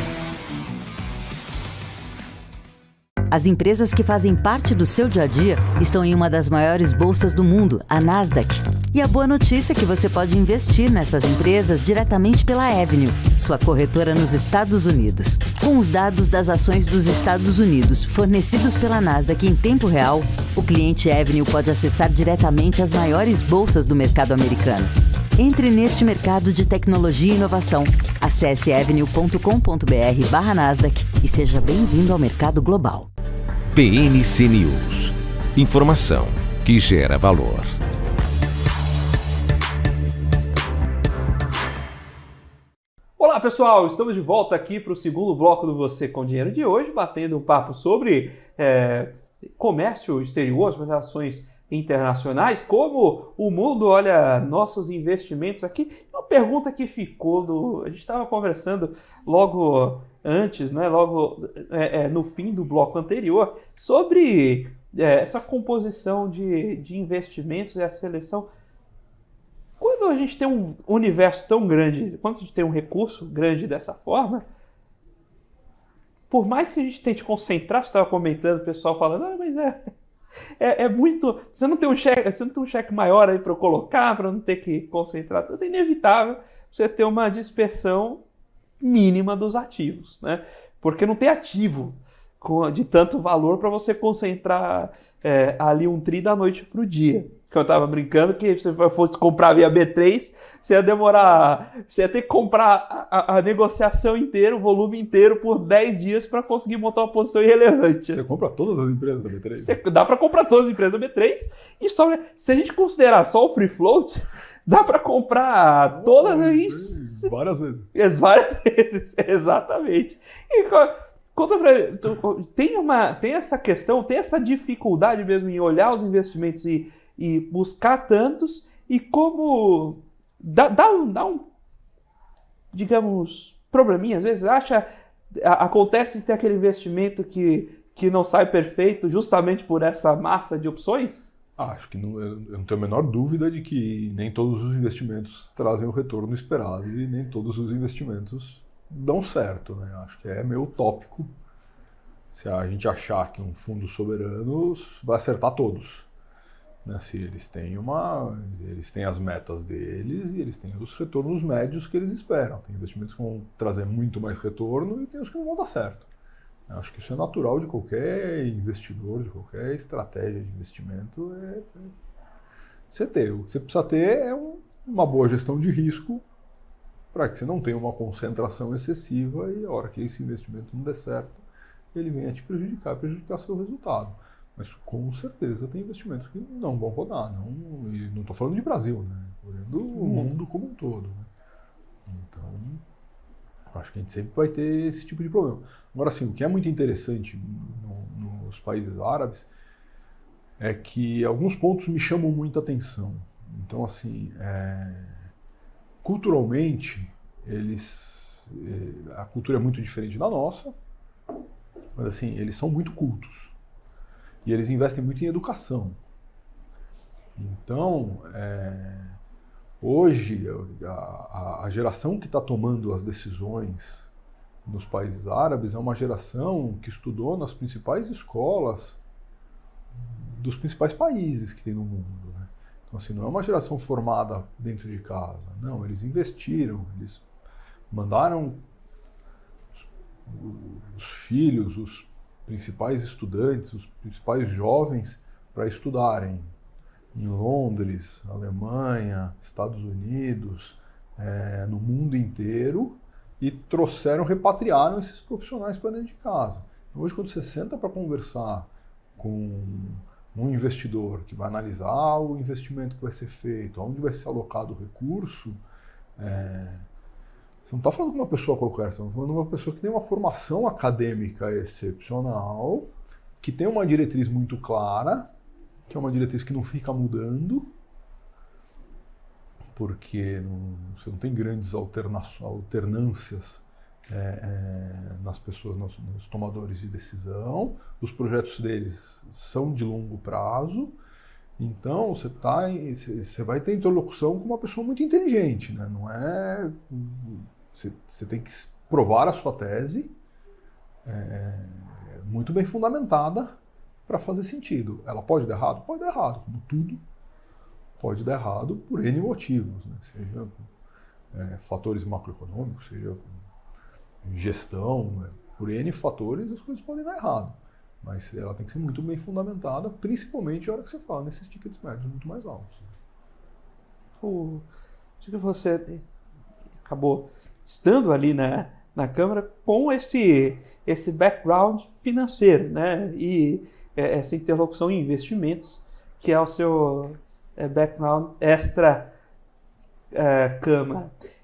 As empresas que fazem parte do seu dia a dia estão em uma das maiores bolsas do mundo, a Nasdaq. E a boa notícia é que você pode investir nessas empresas diretamente pela Avenue, sua corretora nos Estados Unidos. Com os dados das ações dos Estados Unidos fornecidos pela Nasdaq em tempo real, o cliente Avenue pode acessar diretamente as maiores bolsas do mercado americano. Entre neste mercado de tecnologia e inovação. Acesse avenue.com.br/Nasdaq e seja bem-vindo ao mercado global. PNC News. Informação que gera valor. Olá pessoal, estamos de volta aqui para o segundo bloco do Você com Dinheiro de hoje, batendo um papo sobre comércio exterior, as relações internacionais, como o mundo olha nossos investimentos aqui. Uma pergunta que ficou, a gente estava conversando logo antes, né, no fim do bloco anterior, sobre essa composição de investimentos e a seleção. Quando a gente tem um universo tão grande, quando a gente tem um recurso grande dessa forma, por mais que a gente tente concentrar, você estava comentando, o pessoal falando, mas é muito. Você não tem um cheque maior aí para eu colocar, para não ter que concentrar. É inevitável você ter uma dispersão mínima dos ativos, né? Porque não tem ativo de tanto valor para você concentrar ali um tri da noite para o dia. Que eu estava brincando que se você fosse comprar via B3, você ia ter que comprar a negociação inteira, o volume inteiro por 10 dias para conseguir montar uma posição irrelevante. Você compra todas as empresas da B3? Dá para comprar todas as empresas da B3 e se a gente considerar só o free float, dá para comprar todas as... Várias vezes. Várias vezes, exatamente. E conta pra tem essa questão, tem essa dificuldade mesmo em olhar os investimentos e buscar tantos, e como dá um, digamos, probleminha, às vezes acontece de ter aquele investimento que não sai perfeito justamente por essa massa de opções? Acho que eu não tenho a menor dúvida de que nem todos os investimentos trazem o retorno esperado e nem todos os investimentos dão certo, né? Acho que é meio utópico se a gente achar que um fundo soberano vai acertar todos. Né? Se eles têm as metas deles e eles têm os retornos médios que eles esperam. Tem investimentos que vão trazer muito mais retorno e tem os que não vão dar certo. Eu acho que isso é natural de qualquer investidor, de qualquer estratégia de investimento. O que você precisa ter é uma boa gestão de risco para que você não tenha uma concentração excessiva e a hora que esse investimento não der certo, ele venha te prejudicar seu resultado. Mas com certeza tem investimentos que não vão rodar. E não estou falando de Brasil, né? Estou falando do mundo como um todo. Né? Então, acho que a gente sempre vai ter esse tipo de problema. Agora, sim, o que é muito interessante nos países árabes é que alguns pontos me chamam muita atenção. Então, assim, culturalmente, a cultura é muito diferente da nossa, mas assim, eles são muito cultos. E eles investem muito em educação. Então, hoje, a geração que está tomando as decisões nos países árabes é uma geração que estudou nas principais escolas dos principais países que tem no mundo. Né? Então, assim, não é uma geração formada dentro de casa. Não, eles investiram, eles mandaram os filhos, os principais estudantes, os principais jovens para estudarem em Londres, Alemanha, Estados Unidos, no mundo inteiro e repatriaram esses profissionais para dentro de casa. Então, hoje, quando você senta para conversar com um investidor que vai analisar o investimento que vai ser feito, onde vai ser alocado o recurso, você não está falando com uma pessoa qualquer, você está falando com uma pessoa que tem uma formação acadêmica excepcional, que tem uma diretriz muito clara, que é uma diretriz que não fica mudando, porque você não tem grandes alternâncias nas pessoas, nos tomadores de decisão. Os projetos deles são de longo prazo. Então, você vai ter interlocução com uma pessoa muito inteligente, né? Não é... Você tem que provar a sua tese, muito bem fundamentada para fazer sentido. Ela pode dar errado? Pode dar errado, como tudo pode dar errado por N motivos, né? Seja fatores macroeconômicos, seja gestão, né? Por N fatores as coisas podem dar errado. Mas ela tem que ser muito bem fundamentada, principalmente na hora que você fala nesses tickets médios muito mais altos. Acho que você acabou estando ali na Câmara com esse background financeiro, né? E essa interlocução em investimentos, que é o seu background extra-Câmara.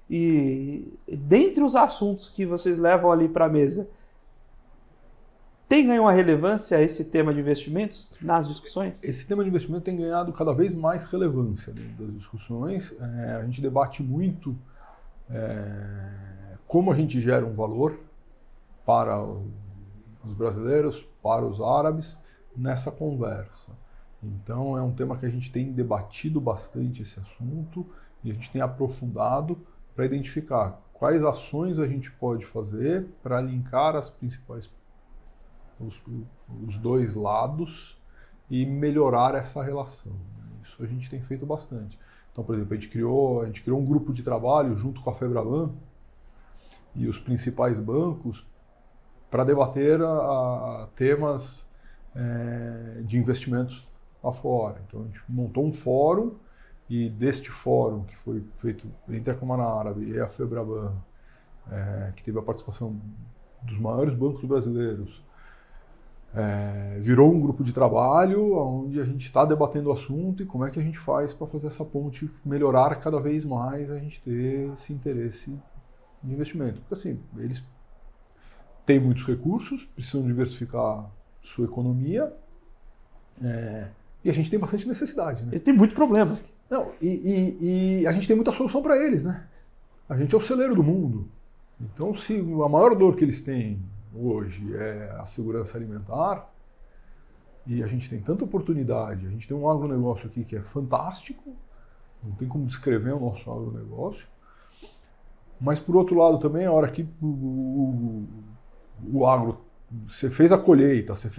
E dentre os assuntos que vocês levam ali para a mesa, tem ganho uma relevância esse tema de investimentos nas discussões? Esse tema de investimento tem ganhado cada vez mais relevância dentro das discussões. A gente debate muito como a gente gera um valor para os brasileiros, para os árabes, nessa conversa. Então é um tema que a gente tem debatido bastante esse assunto e a gente tem aprofundado para identificar quais ações a gente pode fazer para linkar as principais os dois lados e melhorar essa relação. Isso a gente tem feito bastante. Então, por exemplo, a gente criou um grupo de trabalho junto com a Febraban e os principais bancos para debater temas de investimentos lá fora. Então, a gente montou um fórum e deste fórum, que foi feito entre a Câmara Árabe e a Febraban, que teve a participação dos maiores bancos brasileiros, virou um grupo de trabalho onde a gente está debatendo o assunto e como é que a gente faz para fazer essa ponte melhorar cada vez mais, a gente ter esse interesse de investimento. Porque assim, eles têm muitos recursos, precisam diversificar sua economia e a gente tem bastante necessidade. Né? Ele tem muito problema. Não, e a gente tem muita solução para eles. Né? A gente é o celeiro do mundo. Então, se a maior dor que eles têm hoje é a segurança alimentar, e a gente tem tanta oportunidade, a gente tem um agronegócio aqui que é fantástico, não tem como descrever o nosso agronegócio, mas por outro lado também, a hora que o agro, você fez a colheita, você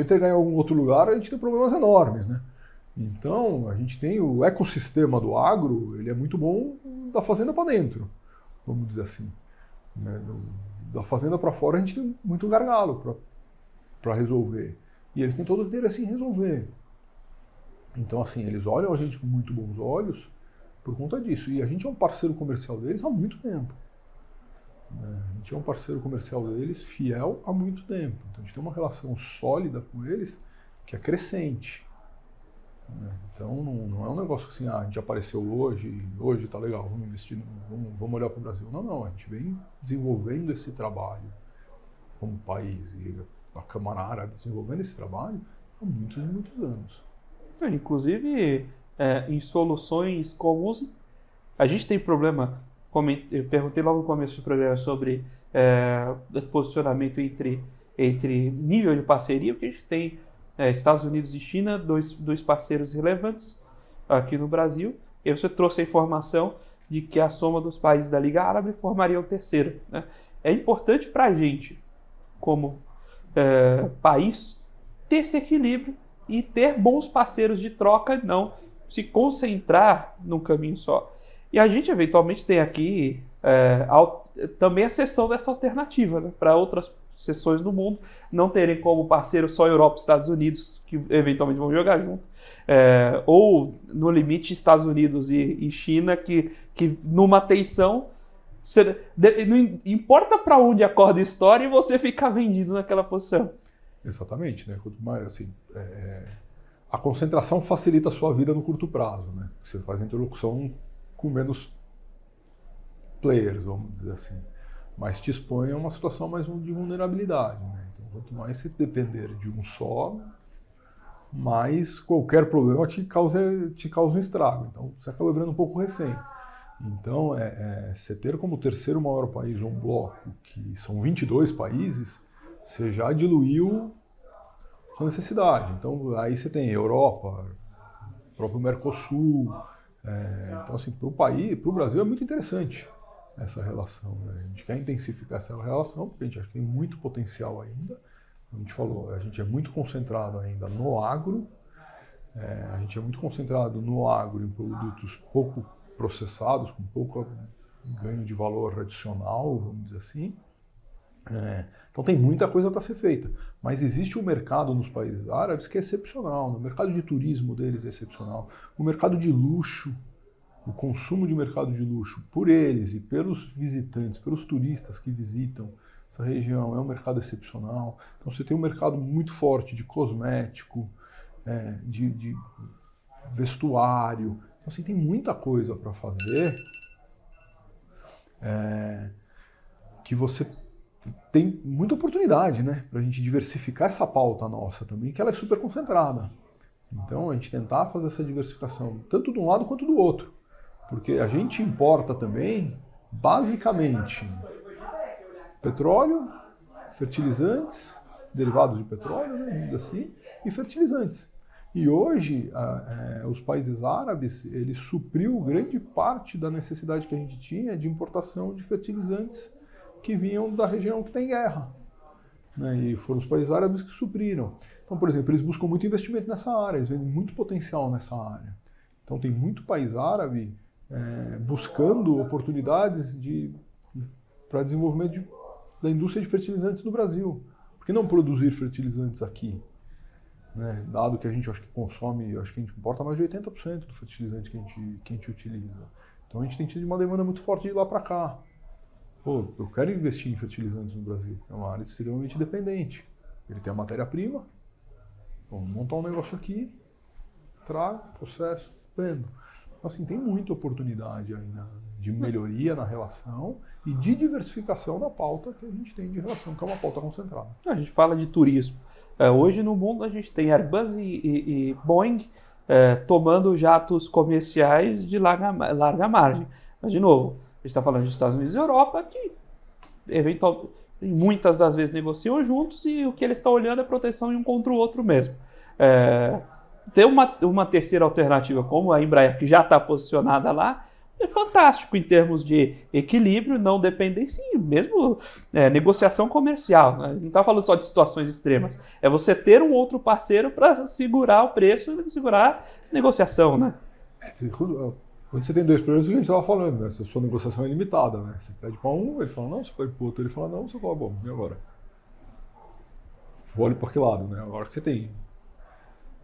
entregar em algum outro lugar, a gente tem problemas enormes, né? Então, a gente tem o ecossistema do agro, ele é muito bom da fazenda para dentro, vamos dizer assim, né? Da fazenda para fora a gente tem muito gargalo para resolver. E eles têm todo o interesse em resolver. Então, assim, eles olham a gente com muito bons olhos por conta disso. E a gente é um parceiro comercial deles há muito tempo. A gente é um parceiro comercial deles fiel há muito tempo. Então, a gente tem uma relação sólida com eles que é crescente. Então, não é um negócio assim, a gente apareceu hoje está legal, vamos investir, vamos olhar para o Brasil. Não, a gente vem desenvolvendo esse trabalho como país, e a Câmara Árabe desenvolvendo esse trabalho há muitos e muitos anos. Inclusive, em soluções comuns, a gente tem problema, eu perguntei logo no começo do programa sobre posicionamento entre nível de parceria, porque a gente tem Estados Unidos e China, dois parceiros relevantes aqui no Brasil, e você trouxe a informação de que a soma dos países da Liga Árabe formaria o terceiro. Né? É importante para a gente, como país, ter esse equilíbrio e ter bons parceiros de troca, não se concentrar num caminho só. E a gente, eventualmente, tem aqui também a seção dessa alternativa, né? Para outras seções do mundo não terem como parceiro só Europa e Estados Unidos, que eventualmente vão jogar junto, ou no limite Estados Unidos e China, que numa tensão, não importa para onde acorda a história e você ficar vendido naquela posição. Exatamente, né? Quanto mais, assim, a concentração facilita a sua vida no curto prazo, né? Você faz a interlocução com menos players, vamos dizer assim. Mas te expõe a uma situação mais de vulnerabilidade. Né? Então, quanto mais você depender de um só, mais qualquer problema te causa um estrago. Então, você acaba virando um pouco refém. Então, você ter como terceiro maior país um bloco, que são 22 países, você já diluiu sua necessidade. Então, aí você tem Europa, o próprio Mercosul. Então, assim, para o Brasil é muito interessante essa relação. Né? A gente quer intensificar essa relação, porque a gente acha que tem muito potencial ainda, a gente falou, a gente é muito concentrado ainda no agro, a gente é muito concentrado no agro em produtos pouco processados, com pouco ganho de valor adicional, vamos dizer assim. Então tem muita coisa para ser feita, mas existe um mercado nos países árabes que é excepcional, o mercado de turismo deles é excepcional, o mercado de luxo, o consumo de mercado de luxo por eles e pelos visitantes, pelos turistas que visitam essa região é um mercado excepcional. Então você tem um mercado muito forte de cosmético, de vestuário, então assim, tem muita coisa para fazer que você tem muita oportunidade, né, para a gente diversificar essa pauta nossa também, que ela é super concentrada. Então a gente tentar fazer essa diversificação, tanto de um lado quanto do outro, porque a gente importa também, basicamente, petróleo, fertilizantes, derivados de petróleo, né, assim, e fertilizantes. E hoje, os países árabes, eles supriu grande parte da necessidade que a gente tinha de importação de fertilizantes que vinham da região que tem guerra. Né? E foram os países árabes que supriram. Então, por exemplo, eles buscam muito investimento nessa área, eles vendem muito potencial nessa área. Então, tem muito país árabe buscando oportunidades para desenvolvimento da indústria de fertilizantes no Brasil. Por que não produzir fertilizantes aqui? Né? Dado que a gente acho que consome, acho que a gente importa mais de 80% do fertilizante que a gente utiliza. Então, a gente tem tido uma demanda muito forte de lá para cá. Pô, eu quero investir em fertilizantes no Brasil. É uma área extremamente dependente. Ele tem a matéria-prima, vamos montar um negócio aqui, trago, processo, vendo. Então, assim, tem muita oportunidade ainda de melhoria na relação e de diversificação da pauta que a gente tem de relação, que é uma pauta concentrada. A gente fala de turismo. Hoje no mundo a gente tem Airbus e Boeing tomando jatos comerciais de larga margem. Mas, de novo, a gente está falando dos Estados Unidos e Europa, que muitas das vezes negociam juntos e o que eles estão olhando é proteção um contra o outro mesmo. Ter uma terceira alternativa como a Embraer, que já está posicionada lá, é fantástico em termos de equilíbrio, não dependência e mesmo negociação comercial. Né? Não está falando só de situações extremas. É você ter um outro parceiro para segurar o preço e segurar a negociação. Né? Quando você tem dois problemas, o que a gente estava falando, né? Se a sua negociação é limitada, né? Você pede para um, ele fala não, você pede para o outro, ele fala não, você fala, bom, e agora? Olhe para que lado, né? Agora que você tem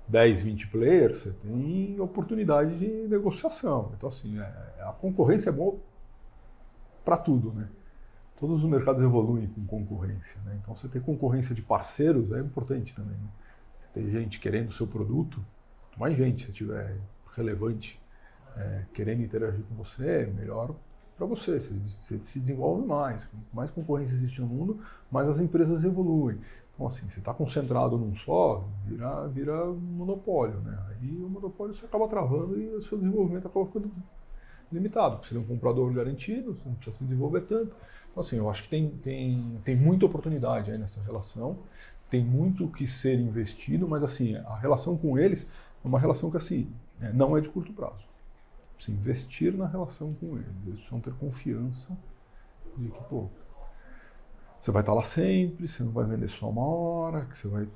10, 20 players, você tem oportunidade de negociação. Então, assim, a concorrência é boa para tudo, né? Todos os mercados evoluem com concorrência, né? Então, você ter concorrência de parceiros é importante também, né? Você ter gente querendo o seu produto, quanto mais gente você tiver relevante querendo interagir com você, melhor para você. Você se desenvolve mais. Quanto mais concorrência existe no mundo, mais as empresas evoluem. Então, assim, você está concentrado num só, vira monopólio, né? Aí o monopólio você acaba travando e o seu desenvolvimento acaba ficando limitado, porque você tem um comprador garantido, você não precisa se desenvolver tanto. Então, assim, eu acho que tem muita oportunidade aí nessa relação, tem muito que ser investido, mas, assim, a relação com eles é uma relação que, assim, não é de curto prazo. Você investir na relação com eles, eles precisam ter confiança de que, pô, você vai estar lá sempre, você não vai vender só uma hora, que você vai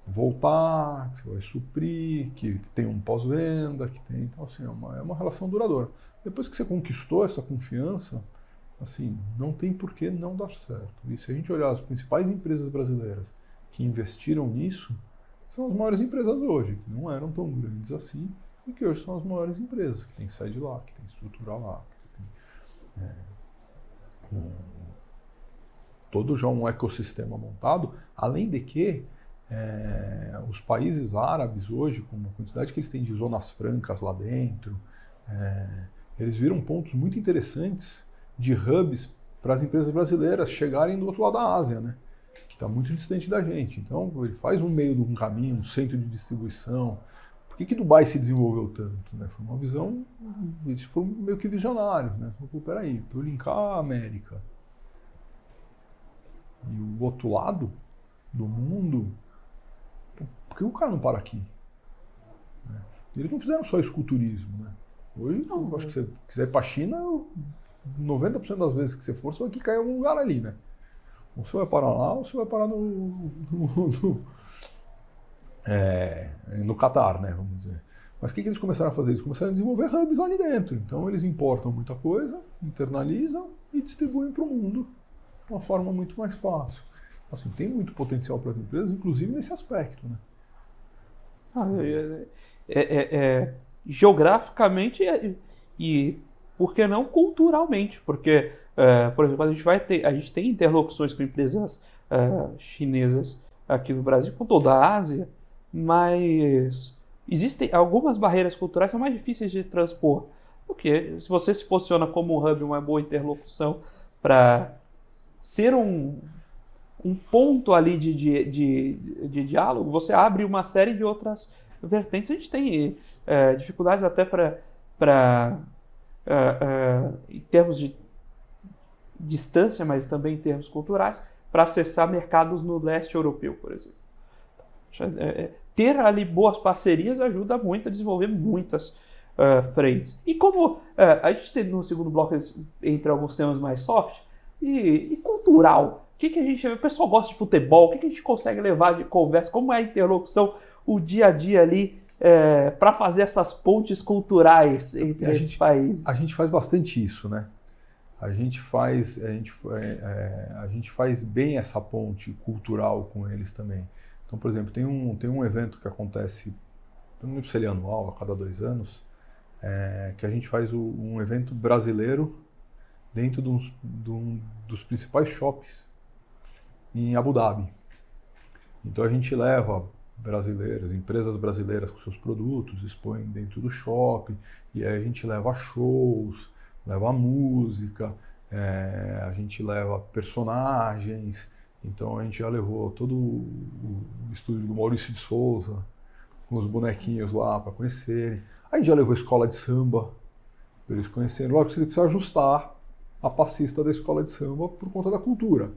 voltar, que você vai suprir, que tem um pós-venda, que tem... Então, assim, é uma relação duradoura. Depois que você conquistou essa confiança, assim, não tem por que não dar certo. E se a gente olhar as principais empresas brasileiras que investiram nisso, são as maiores empresas hoje, que não eram tão grandes assim, e que hoje são as maiores empresas, que tem sede lá, que tem estrutura lá, que você tem todo já um ecossistema montado, além de que os países árabes hoje, com a quantidade que eles têm de zonas francas lá dentro, eles viram pontos muito interessantes de hubs para as empresas brasileiras chegarem do outro lado da Ásia, né? Que está muito distante da gente. Então, ele faz um meio de um caminho, um centro de distribuição. Por que Dubai se desenvolveu tanto? Né? Foi uma visão, eles foram meio que visionários, né? Então, peraí, para eu linkar a América e o outro lado do mundo, por que o cara não para aqui? Né? Eles não fizeram só esculturismo, né? Hoje, eu acho que se você quiser ir para a China, 90% das vezes que você for, você vai que cair em algum lugar ali, né? Ou você vai parar lá, ou você vai parar no Catar, né, vamos dizer. Mas o que eles começaram a fazer? Eles começaram a desenvolver hubs ali dentro. Então eles importam muita coisa, internalizam e distribuem para o mundo de uma forma muito mais fácil. Assim, tem muito potencial para as empresas, inclusive nesse aspecto, né? Geograficamente e, por que não, culturalmente, porque, por exemplo, a gente tem interlocuções com empresas chinesas aqui no Brasil, com toda a Ásia, mas existem algumas barreiras culturais que são mais difíceis de transpor, porque se você se posiciona como um hub, uma boa interlocução para ser um ponto ali de diálogo, você abre uma série de outras vertentes. A gente tem dificuldades até em termos de distância, mas também em termos culturais, para acessar mercados no leste europeu, por exemplo. Ter ali boas parcerias ajuda muito a desenvolver muitas frentes. E como a gente tem no segundo bloco entre alguns temas mais soft e cultural, o pessoal gosta de futebol, o que a gente consegue levar de conversa, como é a interlocução, o dia a dia ali, para fazer essas pontes culturais entre esses países? A gente faz bastante isso, né? A gente faz bem essa ponte cultural com eles também. Então, por exemplo, tem um evento que acontece, eu não lembro se ele é anual, a cada 2 anos, que a gente faz um evento brasileiro dentro dos principais shoppings em Abu Dhabi. Então a gente leva empresas brasileiras com seus produtos, expõe dentro do shopping, e aí a gente leva shows, leva música, a gente leva personagens. Então a gente já levou todo o estúdio do Maurício de Souza, com os bonequinhos lá para conhecerem. A gente já levou a escola de samba para eles conhecerem. Logo que você precisa ajustar a passista da escola de samba por conta da cultura,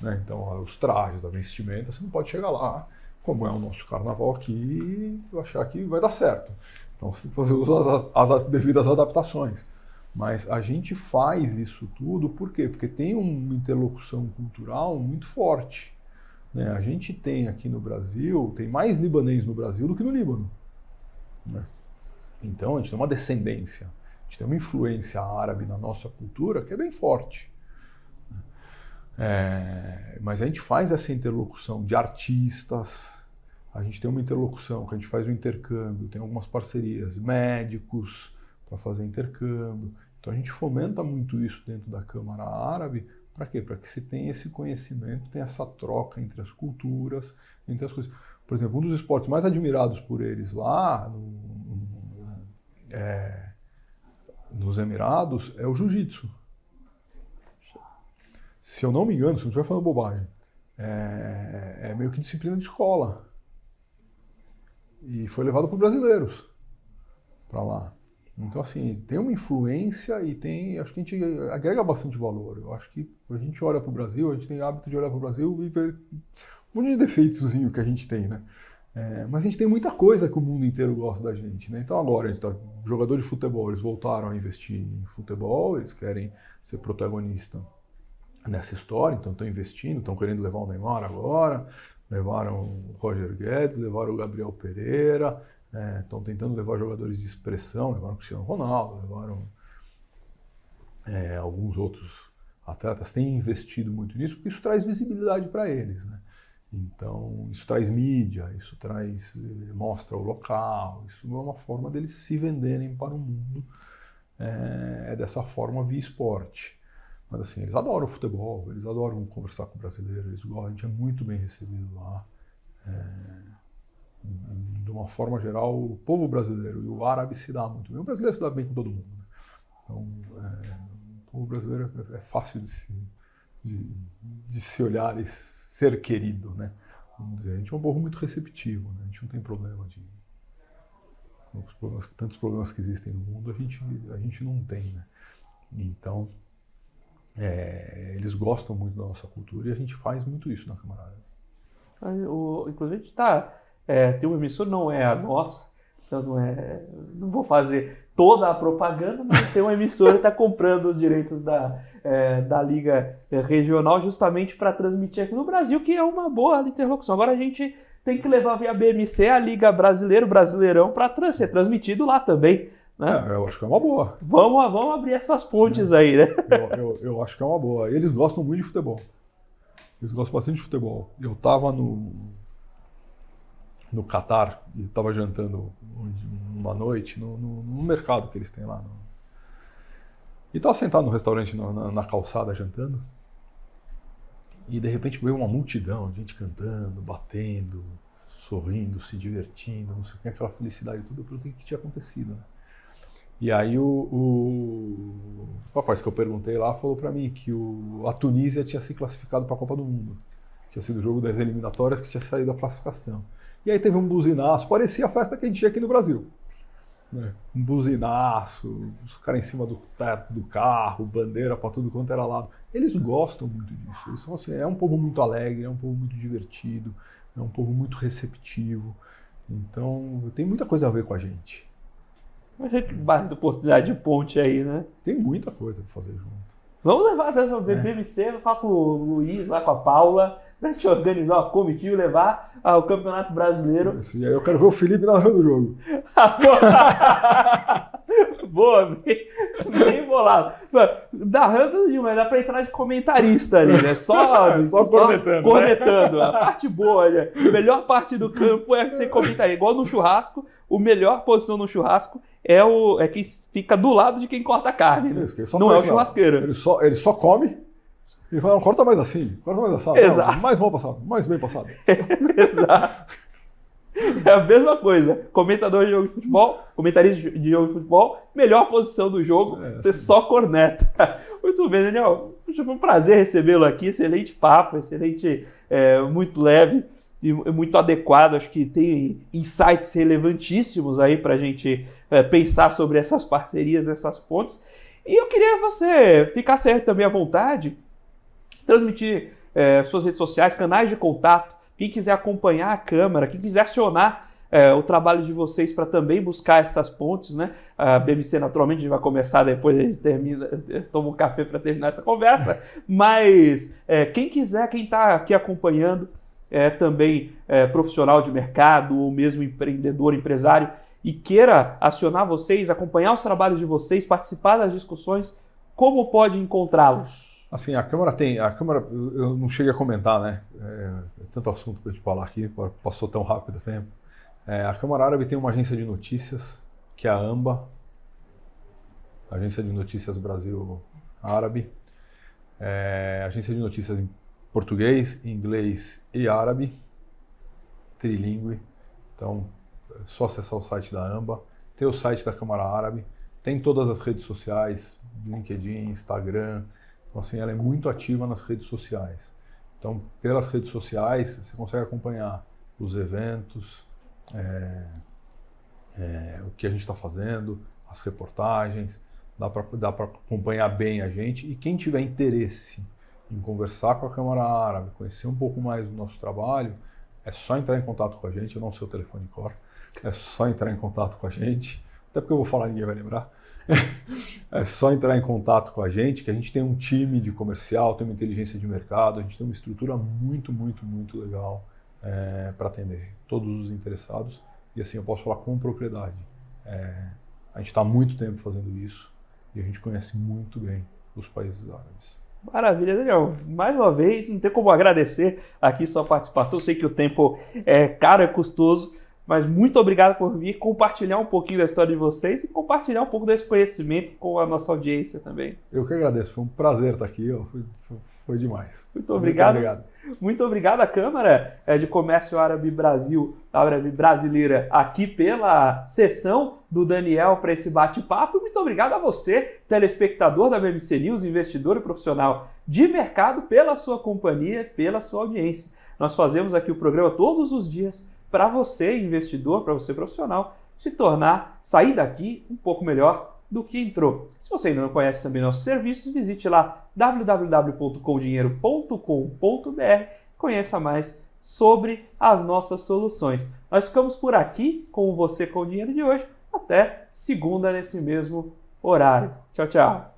né? Então os trajes, a vestimenta, você não pode chegar lá, como é o nosso carnaval aqui, e achar que vai dar certo. Então você tem que fazer uso as devidas adaptações. Mas a gente faz isso tudo, por quê? Porque tem uma interlocução cultural muito forte, né? A gente tem aqui no Brasil, tem mais libanês no Brasil do que no Líbano, né? Então a gente tem uma descendência, a gente tem uma influência árabe na nossa cultura que é bem forte. Mas a gente faz essa interlocução de artistas, a gente tem uma interlocução que a gente faz o intercâmbio, tem algumas parcerias, médicos para fazer intercâmbio. Então a gente fomenta muito isso dentro da Câmara Árabe. Para quê? Para que se tenha esse conhecimento, tenha essa troca entre as culturas, entre as coisas. Por exemplo, um dos esportes mais admirados por eles lá nos Emirados é o jiu-jitsu. Se eu não me engano, se eu não estiver falando bobagem, é meio que disciplina de escola. E foi levado por brasileiros para lá. Então, assim, tem uma influência e acho que a gente agrega bastante valor. Eu acho que a gente olha para o Brasil, a gente tem hábito de olhar para o Brasil e ver um monte de defeitozinho que a gente tem, né? Mas a gente tem muita coisa que o mundo inteiro gosta da gente, né? Então agora, a gente jogador de futebol, eles voltaram a investir em futebol, eles querem ser protagonista nessa história, então estão investindo, estão querendo levar o Neymar agora, levaram o Roger Guedes, levaram o Gabriel Pereira, estão tentando levar jogadores de expressão, levaram o Cristiano Ronaldo, levaram alguns outros atletas, têm investido muito nisso, porque isso traz visibilidade para eles, né? Então, isso traz mídia, isso mostra o local, isso é uma forma deles se venderem para o mundo, dessa forma via esporte. Mas assim, eles adoram o futebol, eles adoram conversar com o brasileiro, eles gostam, a gente é muito bem recebido lá. De uma forma geral, o povo brasileiro e o árabe se dá muito bem. O brasileiro se dá bem com todo mundo, né? Então, o povo brasileiro é fácil de se olhar e ser querido, né? Vamos dizer, a gente é um povo muito receptivo, né? A gente não tem problema tantos problemas que existem no mundo, a gente não tem, né? Então, eles gostam muito da nossa cultura e a gente faz muito isso na Câmara Árabe. Inclusive, a gente tem uma emissora, não é a nossa, então não vou fazer toda a propaganda, mas tem uma emissora que está comprando os direitos da Liga Regional justamente para transmitir aqui no Brasil, que é uma boa interlocução. Agora a gente tem que levar via BMC a Liga Brasileira, o Brasileirão, para ser transmitido lá também. Né? Eu acho que é uma boa. Vamos abrir essas pontes aí, né? Eu acho que é uma boa. Eles gostam muito de futebol. Eles gostam bastante de futebol. Eu estava no Catar e estava jantando uma noite no mercado que eles têm lá. E estava sentado no restaurante na calçada jantando. E de repente veio uma multidão, gente cantando, batendo, sorrindo, se divertindo, não sei o que, aquela felicidade toda. Eu perguntei o que tinha acontecido. Né? E aí o rapaz que eu perguntei lá falou para mim que a Tunísia tinha se classificado para a Copa do Mundo. Tinha sido o jogo das eliminatórias que tinha saído a classificação. E aí teve um buzinaço, parecia a festa que a gente tinha aqui no Brasil. Né? Um buzinaço, os caras em cima do teto do carro, bandeira para tudo quanto era lado. Eles gostam muito disso. Eles são assim, é um povo muito alegre, é um povo muito divertido, é um povo muito receptivo. Então tem muita coisa a ver com a gente. Mas a gente bate oportunidade de ponte aí, né? Tem muita coisa para fazer junto. Vamos levar até o BMC, vou falar com o Luiz, lá com a Paula, pra gente organizar uma comitiva e levar ao Campeonato Brasileiro. Isso, e aí eu quero ver o Felipe narrando o jogo. Boa, bem bolado. Narrando, mas dá pra entrar de comentarista ali, né? Só cornetando. Né? A parte boa, né? A melhor parte do campo é você comentar. Igual no churrasco, a melhor posição no churrasco é quem fica do lado de quem corta a carne. Né? Isso, não é o churrasqueiro. Ele só come e fala, não, corta mais assim, corta mais assado. Exato. Não, mais mal passado, mais bem passado. Exato. É a mesma coisa. Comentador de jogo de futebol, comentarista de jogo de futebol, melhor posição do jogo, você só corneta. Muito bem, Daniel. Foi um prazer recebê-lo aqui. Excelente papo, excelente, muito leve e muito adequado. Acho que tem insights relevantíssimos aí para a gente pensar sobre essas parcerias, essas pontes. E eu queria que você ficasse também à vontade, transmitir suas redes sociais, canais de contato. Quem quiser acompanhar a Câmara, quem quiser acionar o trabalho de vocês para também buscar essas pontes, né? A BMC, naturalmente, a gente vai começar depois, a gente toma um café para terminar essa conversa, mas quem quiser, quem está aqui acompanhando, também profissional de mercado ou mesmo empreendedor, empresário, e queira acionar vocês, acompanhar os trabalhos de vocês, participar das discussões, como pode encontrá-los? Assim, a Câmara, eu não cheguei a comentar, né? Tanto assunto para a gente falar aqui, passou tão rápido o tempo. A Câmara Árabe tem uma agência de notícias, que é a AMBA, Agência de Notícias Brasil Árabe. Agência de notícias em português, inglês e árabe, trilingue. Então, é só acessar o site da AMBA. Tem o site da Câmara Árabe, tem todas as redes sociais, LinkedIn, Instagram. Então, assim, ela é muito ativa nas redes sociais. Então, pelas redes sociais, você consegue acompanhar os eventos, o que a gente está fazendo, as reportagens, dá para acompanhar bem a gente. E quem tiver interesse em conversar com a Câmara Árabe, conhecer um pouco mais do nosso trabalho, é só entrar em contato com a gente. Eu não sei o telefone de cor, é só entrar em contato com a gente, até porque eu vou falar, ninguém vai lembrar. É só entrar em contato com a gente, que a gente tem um time de comercial, tem uma inteligência de mercado, a gente tem uma estrutura muito, muito, muito legal para atender todos os interessados. E assim, eu posso falar com propriedade. A gente está há muito tempo fazendo isso e a gente conhece muito bem os países árabes. Maravilha, Daniel. Mais uma vez, não tem como agradecer aqui sua participação. Eu sei que o tempo é caro, é custoso, mas muito obrigado por vir compartilhar um pouquinho da história de vocês e compartilhar um pouco desse conhecimento com a nossa audiência também. Eu que agradeço, foi um prazer estar aqui, foi demais. Muito obrigado. Muito obrigado à Câmara de Comércio Árabe Brasil, Árabe Brasileira, aqui pela sessão do Daniel para esse bate-papo. Muito obrigado a você, telespectador da BMC News, investidor e profissional de mercado, pela sua companhia, pela sua audiência. Nós fazemos aqui o programa todos os dias para você, investidor, para você, profissional, sair daqui um pouco melhor do que entrou. Se você ainda não conhece também nossos serviços, visite lá www.comdinheiro.com.br, conheça mais sobre as nossas soluções. Nós ficamos por aqui com o Você com Dinheiro de hoje. Até segunda nesse mesmo horário. Tchau, tchau.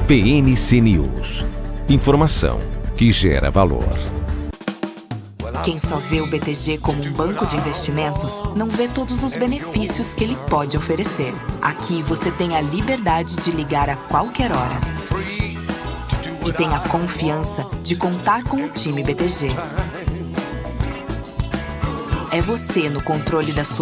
PNC News. Informação que gera valor. Quem só vê o BTG como um banco de investimentos, não vê todos os benefícios que ele pode oferecer. Aqui você tem a liberdade de ligar a qualquer hora. E tem a confiança de contar com o time BTG. É você no controle da sua